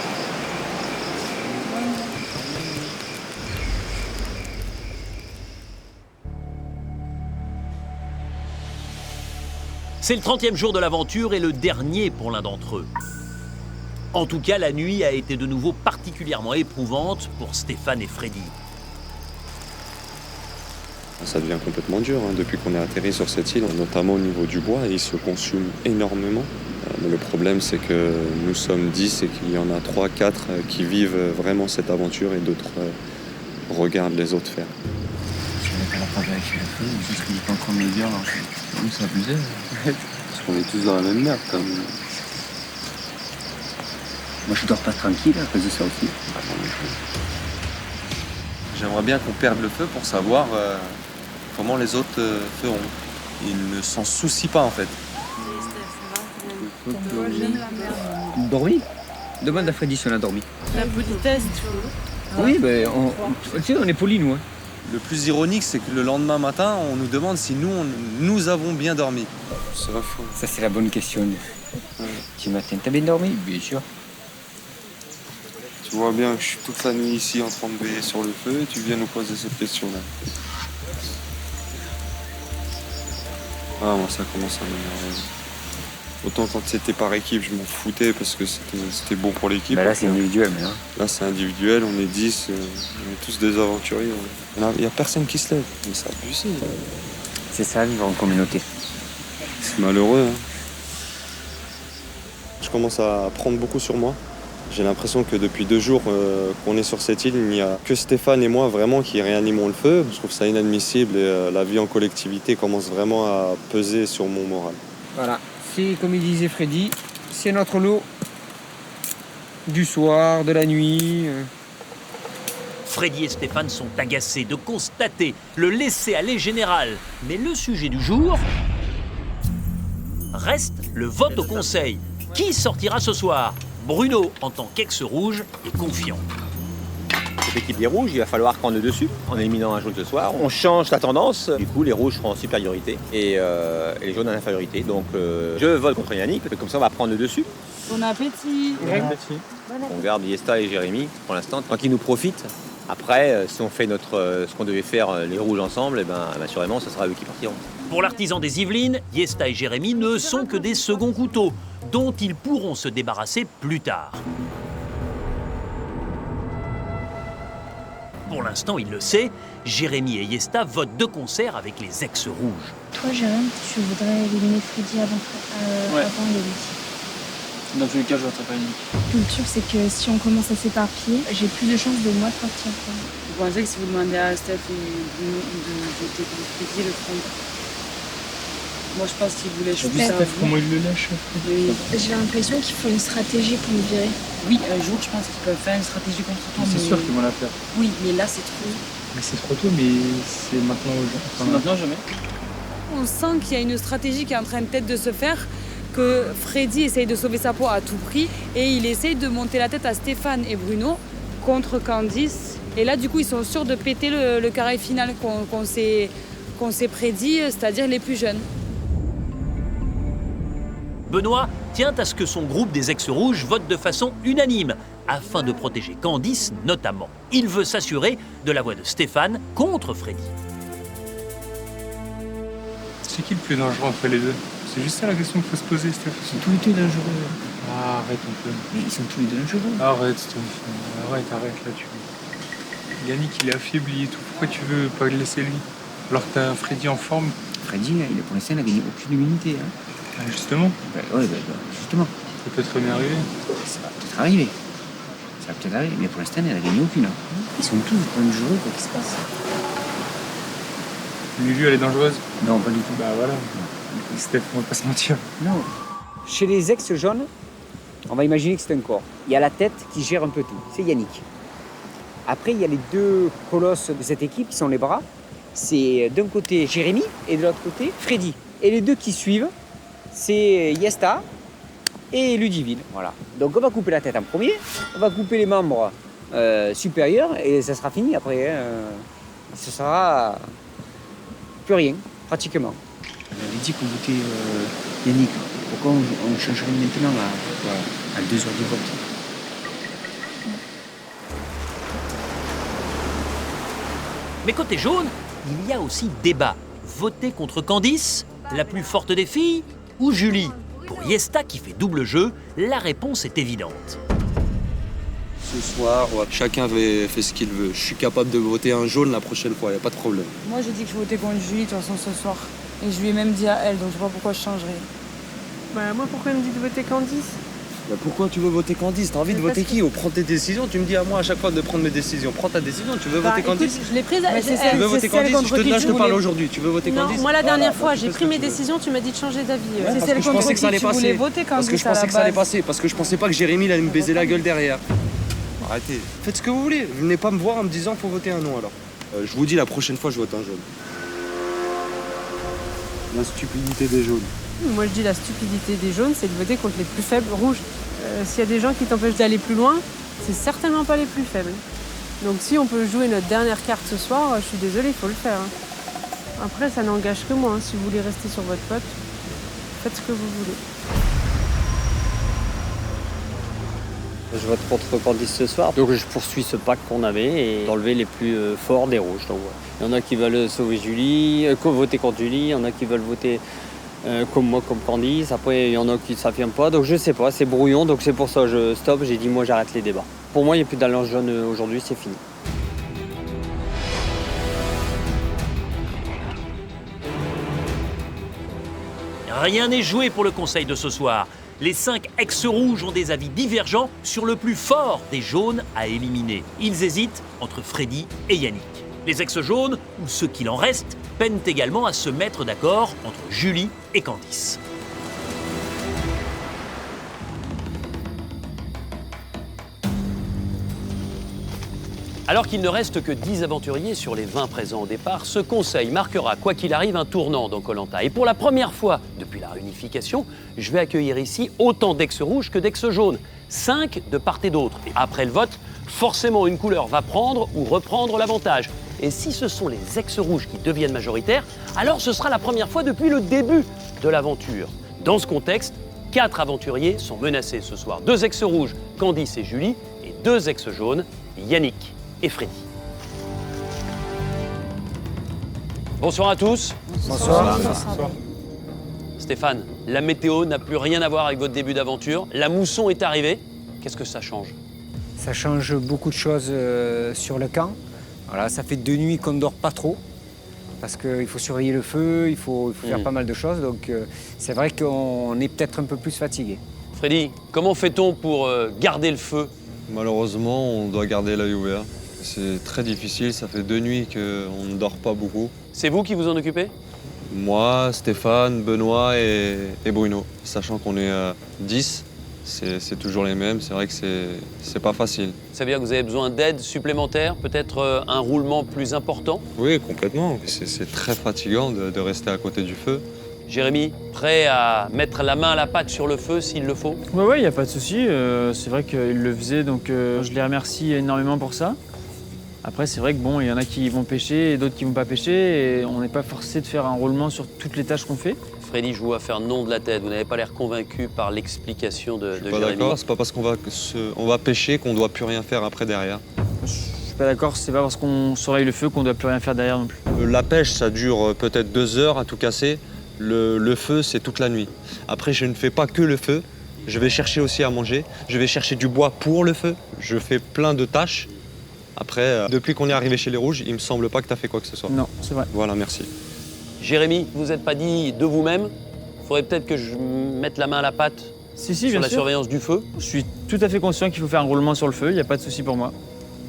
C'est le 30e jour de l'aventure et le dernier pour l'un d'entre eux. En tout cas, la nuit a été de nouveau particulièrement éprouvante pour Stéphane et Freddy. Ça devient complètement dur hein, depuis qu'on est atterri sur cette île, notamment au niveau du bois, et il se consume énormément. Mais le problème, c'est que nous sommes 10 et qu'il y en a 3, 4 qui vivent vraiment cette aventure et d'autres regardent les autres faire. Je n'avais pas la page avec le feu, mais c'est ce qu'il est en train de me dire. Oui, c'est abusé. Parce qu'on est tous dans la même merde quand même. Moi, je dors pas tranquille à cause de ça aussi. J'aimerais bien qu'on perde le feu pour savoir comment les autres feront. Ils ne s'en soucient pas en fait. Dormi? Demande à Freddy si on a dormi. La politesse, tu vois. Oui, ben, on est polis, nous. Hein. Le plus ironique, c'est que le lendemain matin, on nous demande si nous avons bien dormi. Ça va fou. Ça, c'est la bonne question. Tu matin, t'as bien dormi? Bien sûr. Tu vois bien que je suis toute la nuit ici en train de veiller sur le feu et tu viens nous poser cette question-là. Ah, moi, ça commence à m'énerver. Autant quand c'était par équipe, je m'en foutais parce que c'était bon pour l'équipe. Bah là, c'est individuel. Mais là, c'est individuel, on est 10, on est tous des aventuriers. Il n'y a personne qui se lève, mais c'est abusé. C'est ça, vivre en communauté. C'est malheureux. Hein. Je commence à prendre beaucoup sur moi. J'ai l'impression que depuis 2 jours qu'on est sur cette île, il n'y a que Stéphane et moi vraiment qui réanimons le feu. Je trouve ça inadmissible et la vie en collectivité commence vraiment à peser sur mon moral. Voilà. C'est, comme il disait Freddy, c'est notre lot du soir, de la nuit. Freddy et Stéphane sont agacés de constater le laisser-aller général. Mais le sujet du jour reste le vote au conseil. Qui sortira ce soir? Bruno, en tant qu'ex-rouge, est confiant. L'équipe des rouges, il va falloir prendre le dessus en éliminant un jaune ce soir. On change la tendance, du coup les rouges seront en supériorité et les jaunes en infériorité. Donc je vote contre Yannick, comme ça on va prendre le dessus. Bon appétit. Bon appétit. On garde Yesta et Jérémy pour l'instant, tant qu'ils nous profitent. Après, si on fait ce qu'on devait faire les rouges ensemble, assurément ce sera eux qui partiront. Pour l'artisan des Yvelines, Yesta et Jérémy ne sont que des seconds couteaux, dont ils pourront se débarrasser plus tard. Pour l'instant, il le sait, Jérémy et Yesta votent de concert avec les ex-rouges. Toi, Jérémy, tu voudrais éliminer Freddy avant Yannick. Dans tous les cas, je voterai pas Yannick. Le truc, c'est que si on commence à s'éparpiller, j'ai plus de chances de moi de partir. Vous pensez que si vous demandez à Steph de voter pour Freddy, le feront? Moi, je pense qu'il voulait choper ça. Comment il le lâche? J'ai l'impression qu'il faut une stratégie pour me virer. Oui, un jour, je pense qu'ils peuvent faire une stratégie contre toi. C'est sûr qu'ils vont la faire. Oui, mais là, c'est trop. Mais c'est trop tôt, mais c'est maintenant ou jamais. C'est maintenant, jamais. On sent qu'il y a une stratégie qui est en train peut-être de se faire, que Freddy essaye de sauver sa peau à tout prix et il essaye de monter la tête à Stéphane et Bruno contre Candice. Et là, du coup, ils sont sûrs de péter le carré final qu'on s'est prédit, c'est-à-dire les plus jeunes. Benoît tient à ce que son groupe des ex-rouges vote de façon unanime, afin de protéger Candice notamment. Il veut s'assurer de la voix de Stéphane contre Freddy. C'est qui le plus dangereux entre les deux? C'est juste ça la question qu'il faut se poser, Stéphane. Ils sont tous les deux dangereux. Ah, arrête un peu. Mais ils sont tous les deux dangereux. Arrête, Stéphane. Arrête, là, tu... Yannick, il est affaibli et tout. Pourquoi tu veux pas le laisser lui? Alors que t'as un Freddy en forme. Freddy, là, pour l'instant, il n'a gagné aucune immunité. Hein. Ah, justement. Justement. Ça peut très bien arriver. Ça va peut-être arriver. Ça va peut-être arriver, mais pour l'instant, il n'a gagné aucune. Hein. Ils sont tous dangereux, quoi qu'il se passe. Lulu, elle est dangereuse? Non, pas du tout. Bah voilà. Steph, on va pas se mentir. Non. Chez les ex-jaunes, on va imaginer que c'est un corps. Il y a la tête qui gère un peu tout. C'est Yannick. Après, il y a les deux colosses de cette équipe qui sont les bras. C'est d'un côté Jérémy et de l'autre côté Freddy. Et les deux qui suivent, c'est Yesta et Ludivine. Voilà. Donc on va couper la tête en premier, on va couper les membres supérieurs et ça sera fini après. Ce sera plus rien, pratiquement. On avait dit qu'on votait Yannick. Pourquoi on changerait maintenant à 2 heures du vote? Mais côté jaune, il y a aussi débat. Voter contre Candice, la plus forte des filles, ou Julie? Pour Yesta qui fait double jeu, la réponse est évidente. Ce soir, chacun fait ce qu'il veut. Je suis capable de voter un jaune la prochaine fois, il n'y a pas de problème. Moi, j'ai dit que je votais contre Julie, de toute façon, ce soir. Et je lui ai même dit à elle, donc je sais pas pourquoi je changerais. Bah, moi, pourquoi il me dit de voter Candice? Bah pourquoi tu veux voter Candice? T'as envie de voter qui? Ou prends tes décisions? Tu me dis à moi à chaque fois de prendre mes décisions. Prends ta décision, tu veux voter Candice? Je l'ai prise. Tu veux voter Candice? Je te parle aujourd'hui. Tu veux voter Candice? Non, moi la dernière fois, j'ai pris mes décisions, tu m'as dit de changer d'avis. C'est celle contre qui tu voulais voter Candice. Parce que je pensais que ça allait passer. Parce que je pensais pas que Jérémy allait me baiser la gueule derrière. Arrêtez. Faites ce que vous voulez. Venez pas me voir en me disant faut voter un non alors. Je vous dis la prochaine fois je vote un jaune. La stupidité des jaunes. Moi je dis la stupidité des jaunes, c'est de voter contre les plus faibles rouges. S'il y a des gens qui t'empêchent d'aller plus loin, c'est certainement pas les plus faibles. Donc si on peut jouer notre dernière carte ce soir, je suis désolée, il faut le faire. Après, ça n'engage que moi. Si vous voulez rester sur votre pote, faites ce que vous voulez. Je vote contre Candice ce soir, donc je poursuis ce pacte qu'on avait et d'enlever les plus forts des rouges. Donc, il y en a qui veulent sauver Julie, voter contre Julie, il y en a qui veulent voter comme moi, comme Candice. Après, il y en a qui ne s'affirment pas, donc je sais pas, c'est brouillon, donc c'est pour ça que je stoppe. J'ai dit, moi, j'arrête les débats. Pour moi, il n'y a plus d'alliance jaune aujourd'hui, c'est fini. Rien n'est joué pour le conseil de ce soir. Les 5 ex-rouges ont des avis divergents sur le plus fort des jaunes à éliminer. Ils hésitent entre Freddy et Yannick. Les ex-jaunes, ou ceux qu'il en reste, peinent également à se mettre d'accord entre Julie et Candice. Alors qu'il ne reste que 10 aventuriers sur les 20 présents au départ, ce conseil marquera, quoi qu'il arrive, un tournant dans Koh-Lanta. Et pour la première fois depuis la réunification, je vais accueillir ici autant d'ex-rouges que d'ex-jaunes. 5 de part et d'autre. Et après le vote, forcément une couleur va prendre ou reprendre l'avantage. Et si ce sont les ex-rouges qui deviennent majoritaires, alors ce sera la première fois depuis le début de l'aventure. Dans ce contexte, 4 aventuriers sont menacés ce soir. 2 ex-rouges, Candice et Julie, et 2 ex-jaunes, Yannick et Freddy. Bonsoir à tous. Bonsoir. Stéphane, la météo n'a plus rien à voir avec votre début d'aventure. La mousson est arrivée. Qu'est-ce que ça change? Ça change beaucoup de choses sur le camp. Voilà, ça fait 2 nuits qu'on ne dort pas trop. Parce qu'il faut surveiller le feu, il faut faire pas mal de choses. Donc c'est vrai qu'on est peut-être un peu plus fatigué. Freddy, comment fait-on pour garder le feu? Malheureusement, on doit garder l'œil ouvert. C'est très difficile, ça fait 2 nuits qu'on ne dort pas beaucoup. C'est vous qui vous en occupez? Moi, Stéphane, Benoît et Bruno. Sachant qu'on est 10, c'est toujours les mêmes, c'est vrai que c'est pas facile. Ça veut dire que vous avez besoin d'aide supplémentaire, peut-être un roulement plus important? Oui, complètement. C'est très fatigant de rester à côté du feu. Jérémy, prêt à mettre la main à la pâte sur le feu s'il le faut? Ouais, il n'y a pas de souci. C'est vrai qu'il le faisait, donc je les remercie énormément pour ça. Après, c'est vrai que bon, il y en a qui vont pêcher et d'autres qui vont pas pêcher. Et on n'est pas forcé de faire un roulement sur toutes les tâches qu'on fait. Freddy, je vous vois faire non de la tête. Vous n'avez pas l'air convaincu par l'explication de Pas Jérémy. d'accord, c'est pas parce qu'on va pêcher qu'on doit plus rien faire après derrière. Je suis pas d'accord, c'est pas parce qu'on surveille le feu qu'on doit plus rien faire derrière non plus. La pêche, ça dure peut-être 2 heures à tout casser. Le feu, c'est toute la nuit. Après, je ne fais pas que le feu. Je vais chercher aussi à manger. Je vais chercher du bois pour le feu. Je fais plein de tâches. Après, depuis qu'on est arrivé chez les Rouges, il me semble pas que tu as fait quoi que ce soit. Non, c'est vrai. Voilà, merci. Jérémy, vous n'êtes pas dit de vous-même, il faudrait peut-être que je mette la main à la pâte Si, sur bien la sûr. surveillance du feu. Je suis tout à fait conscient qu'il faut faire un roulement sur le feu, il n'y a pas de souci pour moi.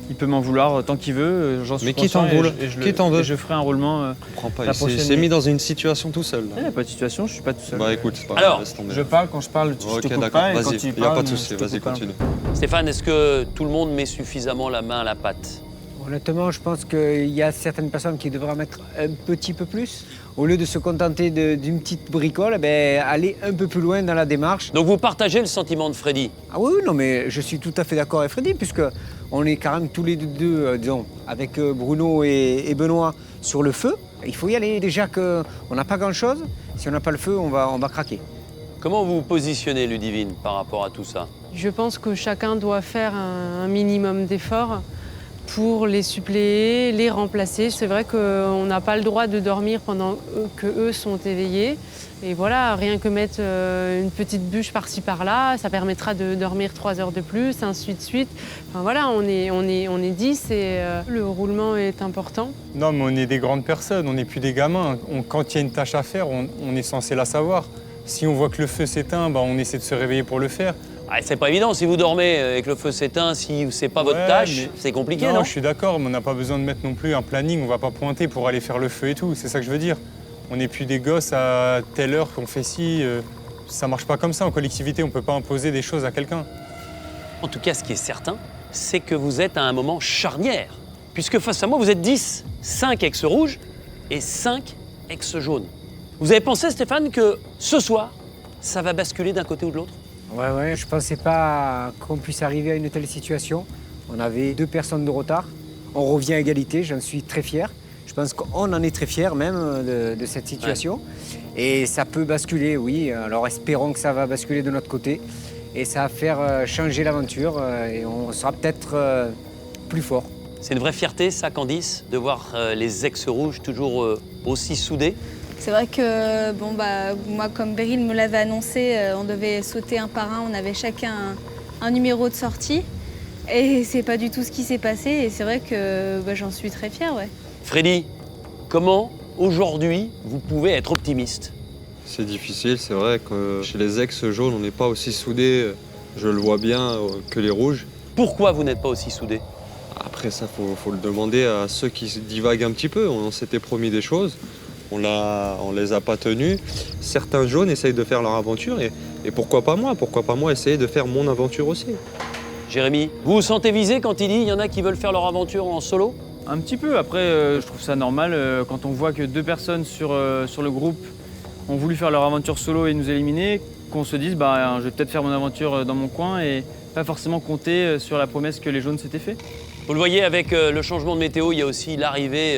Il peut m'en vouloir tant qu'il veut, j'en suis Mais qui conscient. t'en voule? Qui t'en veut? Je ferai un roulement. Je comprends pas, la il prochaine s'est nuit. mis dans une situation tout seul. Il n'y a pas de situation, je suis pas tout seul. Bah écoute, c'est pas Alors, grave, laisse tomber. Je parle, quand je parle, je Ok, te coupe d'accord, pas, et quand vas-y, tu y a parles, pas de souci, je te vas-y, coupe pas. continue. Stéphane, est-ce que tout le monde met suffisamment la main à la pâte? Honnêtement, je pense qu'il y a certaines personnes qui devraient en mettre un petit peu plus. Au lieu de se contenter d'une petite bricole, aller un peu plus loin dans la démarche. Donc vous partagez le sentiment de Freddy? Ah oui, non, mais je suis tout à fait d'accord avec Freddy, puisque on est quand même tous les deux, disons, avec Bruno et Benoît sur le feu. Il faut y aller. Déjà qu'on n'a pas grand-chose. Si on n'a pas le feu, on va craquer. Comment vous vous positionnez, Ludivine, par rapport à tout ça? Je pense que chacun doit faire un minimum d'efforts pour les suppléer, les remplacer. C'est vrai qu'on n'a pas le droit de dormir pendant que eux sont éveillés. Et voilà, rien que mettre une petite bûche par-ci par-là, ça permettra de dormir 3 heures de plus, ainsi de suite. Enfin voilà, on est 10 et le roulement est important. Non, mais on est des grandes personnes, on n'est plus des gamins. Quand il y a une tâche à faire, on est censé la savoir. Si on voit que le feu s'éteint, on essaie de se réveiller pour le faire. Ah, c'est pas évident, si vous dormez et que le feu s'éteint, si c'est pas votre Ouais, tâche, mais- c'est compliqué, non? Je suis d'accord, mais on n'a pas besoin de mettre non plus un planning, on va pas pointer pour aller faire le feu et tout, c'est ça que je veux dire. On n'est plus des gosses à telle heure qu'on fait ci, ça marche pas comme ça en collectivité, on peut pas imposer des choses à quelqu'un. En tout cas, ce qui est certain, c'est que vous êtes à un moment charnière. Puisque face à moi, vous êtes 10, 5 ex-rouges et 5 ex-jaunes. Vous avez pensé, Stéphane, que ce soir, ça va basculer d'un côté ou de l'autre? Ouais, je pensais pas qu'on puisse arriver à une telle situation. On avait 2 personnes de retard. On revient à égalité, j'en suis très fier. Je pense qu'on en est très fiers même de cette situation. Et ça peut basculer, oui. Alors espérons que ça va basculer de notre côté. Et ça va faire changer l'aventure et on sera peut-être plus fort. C'est une vraie fierté, ça, Candice, de voir les ex-rouges toujours aussi soudés. C'est vrai que moi, comme Beryl me l'avait annoncé, on devait sauter un par un. On avait chacun un numéro de sortie. Et c'est pas du tout ce qui s'est passé. Et c'est vrai que j'en suis très fière, ouais. Freddy, comment, aujourd'hui, vous pouvez être optimiste? C'est difficile, c'est vrai que chez les ex-jaunes, on n'est pas aussi soudés, je le vois bien, que les rouges. Pourquoi vous n'êtes pas aussi soudés? Après ça, faut le demander à ceux qui se divaguent un petit peu. On s'était promis des choses, on les a pas tenues. Certains jaunes essayent de faire leur aventure et pourquoi pas moi essayer de faire mon aventure aussi. Jérémy, vous vous sentez visé quand il dit il y en a qui veulent faire leur aventure en solo? Un petit peu, après je trouve ça normal quand on voit que 2 personnes sur le groupe ont voulu faire leur aventure solo et nous éliminer, qu'on se dise je vais peut-être faire mon aventure dans mon coin et pas forcément compter sur la promesse que les jaunes s'étaient fait. Vous le voyez, avec le changement de météo, il y a aussi l'arrivée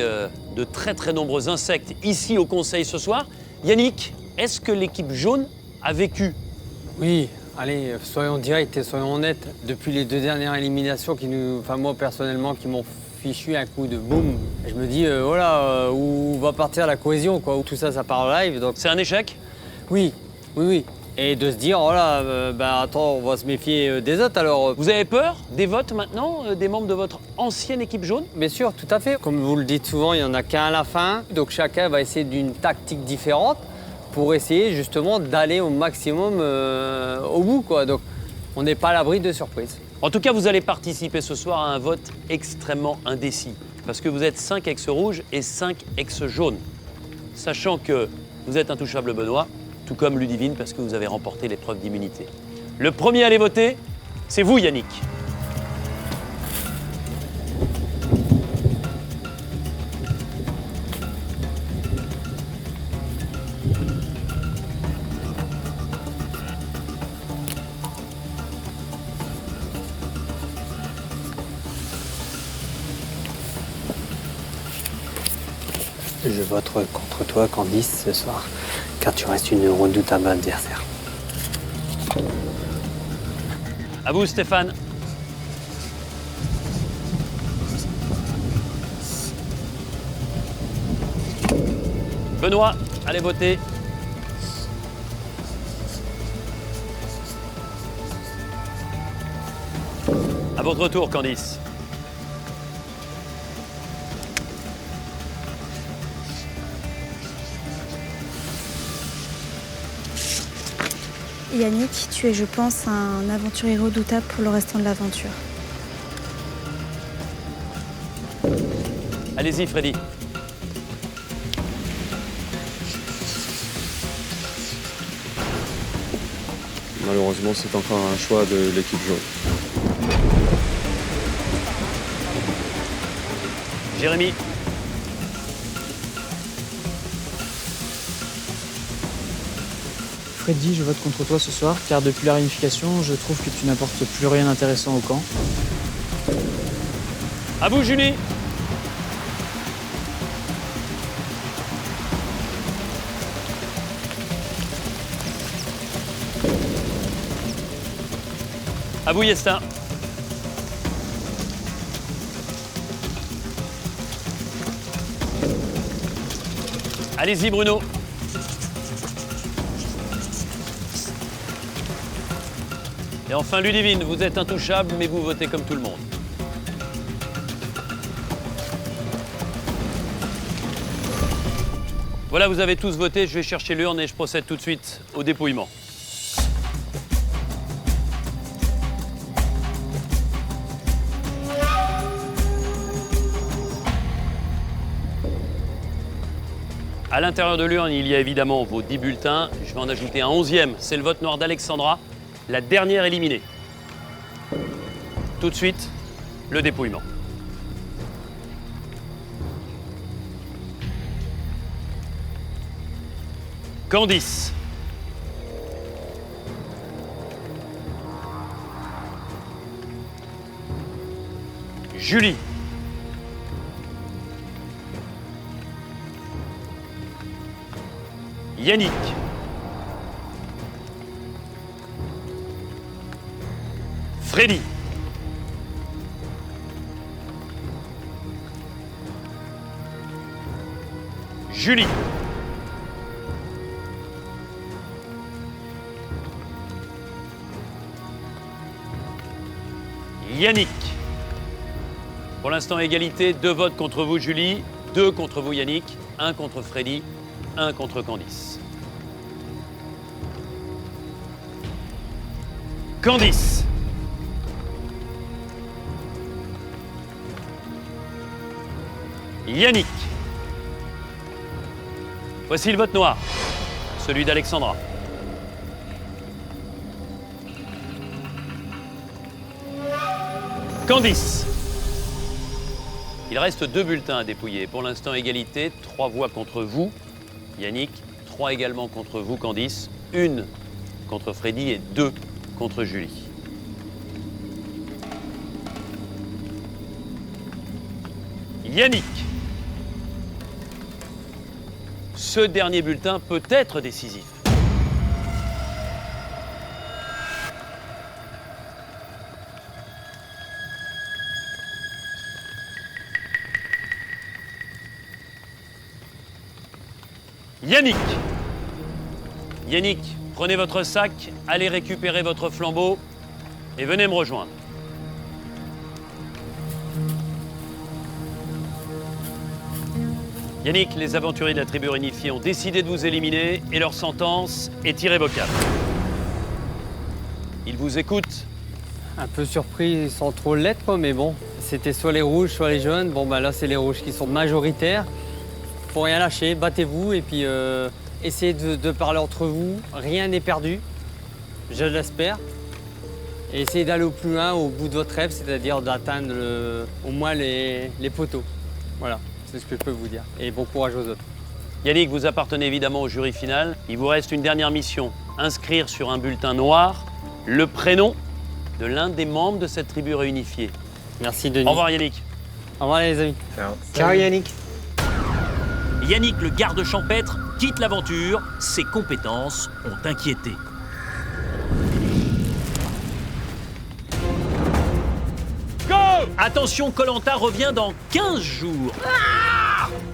de très très nombreux insectes ici au Conseil ce soir. Yannick, est-ce que l'équipe jaune a vécu? Oui, allez, soyons directs et soyons honnêtes. Depuis les 2 dernières éliminations moi personnellement, qui m'ont fichu un coup de boum, je me dis, où va partir la cohésion, quoi, où tout ça, ça part en live. Donc... C'est un échec? Oui. Et de se dire, attends, on va se méfier des autres alors. Vous avez peur des votes maintenant, des membres de votre ancienne équipe jaune? Bien sûr, tout à fait. Comme vous le dites souvent, il n'y en a qu'un à la fin. Donc chacun va essayer d'une tactique différente pour essayer justement d'aller au maximum au bout, quoi. Donc on n'est pas à l'abri de surprises. En tout cas, vous allez participer ce soir à un vote extrêmement indécis. Parce que vous êtes 5 ex-rouges et 5 ex-jaunes. Sachant que vous êtes intouchable Benoît, tout comme Ludivine, parce que vous avez remporté l'épreuve d'immunité. Le premier à aller voter, c'est vous, Yannick. Je vote contre toi, Candice, ce soir, car tu restes une redoutable adversaire. À vous, Stéphane. Benoît, allez voter. À votre tour, Candice. Yannick, tu es, je pense, un aventurier redoutable pour le restant de l'aventure. Allez-y, Freddy. Malheureusement, c'est encore un choix de l'équipe jaune. Jérémy. Freddy, je vote contre toi ce soir, car depuis la réunification, je trouve que tu n'apportes plus rien d'intéressant au camp. À vous, Julie. À vous, Yesta. Allez-y, Bruno. Et enfin, Ludivine, vous êtes intouchable, mais vous votez comme tout le monde. Voilà, vous avez tous voté, je vais chercher l'urne et je procède tout de suite au dépouillement. À l'intérieur de l'urne, il y a évidemment vos 10 bulletins. Je vais en ajouter un 11e, c'est le vote noir d'Alexandra, la dernière éliminée. Tout de suite, le dépouillement. Candice. Julie. Yannick. Freddy. Julie. Yannick. Pour l'instant, égalité, 2 votes contre vous, Julie, 2 contre vous, Yannick, 1 contre Freddy, 1 contre Candice. Candice. Yannick. Voici le vote noir, celui d'Alexandra. Candice. Il reste 2 bulletins à dépouiller. Pour l'instant, égalité, 3 voix contre vous, Yannick, 3 également contre vous, Candice, 1 contre Freddy et 2 contre Julie. Yannick. Ce dernier bulletin peut être décisif. Yannick. Yannick, prenez votre sac, allez récupérer votre flambeau et venez me rejoindre. Yannick, les aventuriers de la tribu réunifiée ont décidé de vous éliminer et leur sentence est irrévocable. Ils vous écoutent. Un peu surpris sans trop l'être, quoi, mais bon, c'était soit les rouges, soit les jaunes. Bon, bah là, c'est les rouges qui sont majoritaires. Faut rien lâcher, battez-vous et puis essayez de parler entre vous. Rien n'est perdu, je l'espère. Et essayez d'aller au plus loin, au bout de votre rêve, c'est-à-dire d'atteindre au moins les poteaux. Voilà, c'est ce que je peux vous dire. Et bon courage aux autres. Yannick, vous appartenez évidemment au jury final. Il vous reste une dernière mission. Inscrire sur un bulletin noir le prénom de l'un des membres de cette tribu réunifiée. Merci Denis. Au revoir Yannick. Au revoir les amis. Ciao Yannick. Yannick, le garde champêtre, quitte l'aventure. Ses compétences ont inquiété. Go! Attention, Koh-Lanta revient dans 15 jours.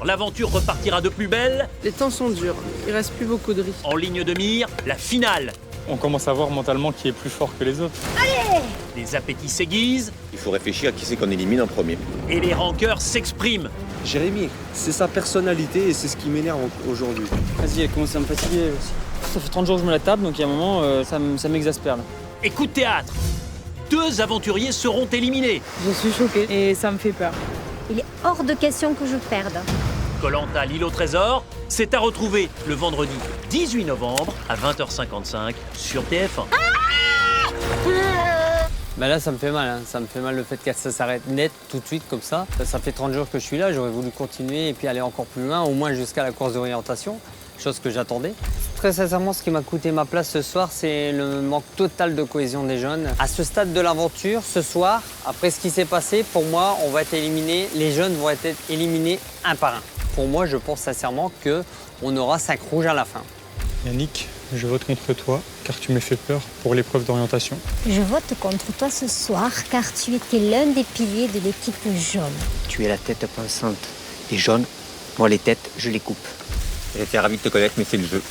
L'aventure repartira de plus belle. Les temps sont durs, il reste plus beaucoup de riz. En ligne de mire, la finale. On commence à voir mentalement qui est plus fort que les autres. Allez! Les appétits s'aiguisent. Il faut réfléchir à qui c'est qu'on élimine en premier. Et les rancœurs s'expriment. Jérémy, c'est sa personnalité et c'est ce qui m'énerve aujourd'hui. Vas-y, elle commence à me fatiguer aussi. Ça fait 30 jours que je me la tape, donc il y a un moment, ça m'exaspère. Et coup de théâtre. 2 aventuriers seront éliminés. Je suis choquée et ça me fait peur. Il est hors de question que je perde. Koh-Lanta, l'île au trésor, c'est à retrouver le vendredi 18 novembre à 20h55 sur TF1. Bah là, ça me fait mal. Hein. Ça me fait mal le fait que ça s'arrête net tout de suite comme ça. Ça fait 30 jours que je suis là. J'aurais voulu continuer et puis aller encore plus loin, au moins jusqu'à la course d'orientation, chose que j'attendais. Très sincèrement, ce qui m'a coûté ma place ce soir, c'est le manque total de cohésion des jeunes. À ce stade de l'aventure, ce soir, après ce qui s'est passé, pour moi, on va être éliminés. Les jeunes vont être éliminés un par un. Pour moi, je pense sincèrement qu'on aura 5 rouges à la fin. Yannick, je vote contre toi car tu m'as fait peur pour l'épreuve d'orientation. Je vote contre toi ce soir car tu étais l'un des piliers de l'équipe jaune. Tu es la tête pensante des jaunes. Moi, les têtes, je les coupe. J'étais ravi de te connaître, mais c'est le jeu.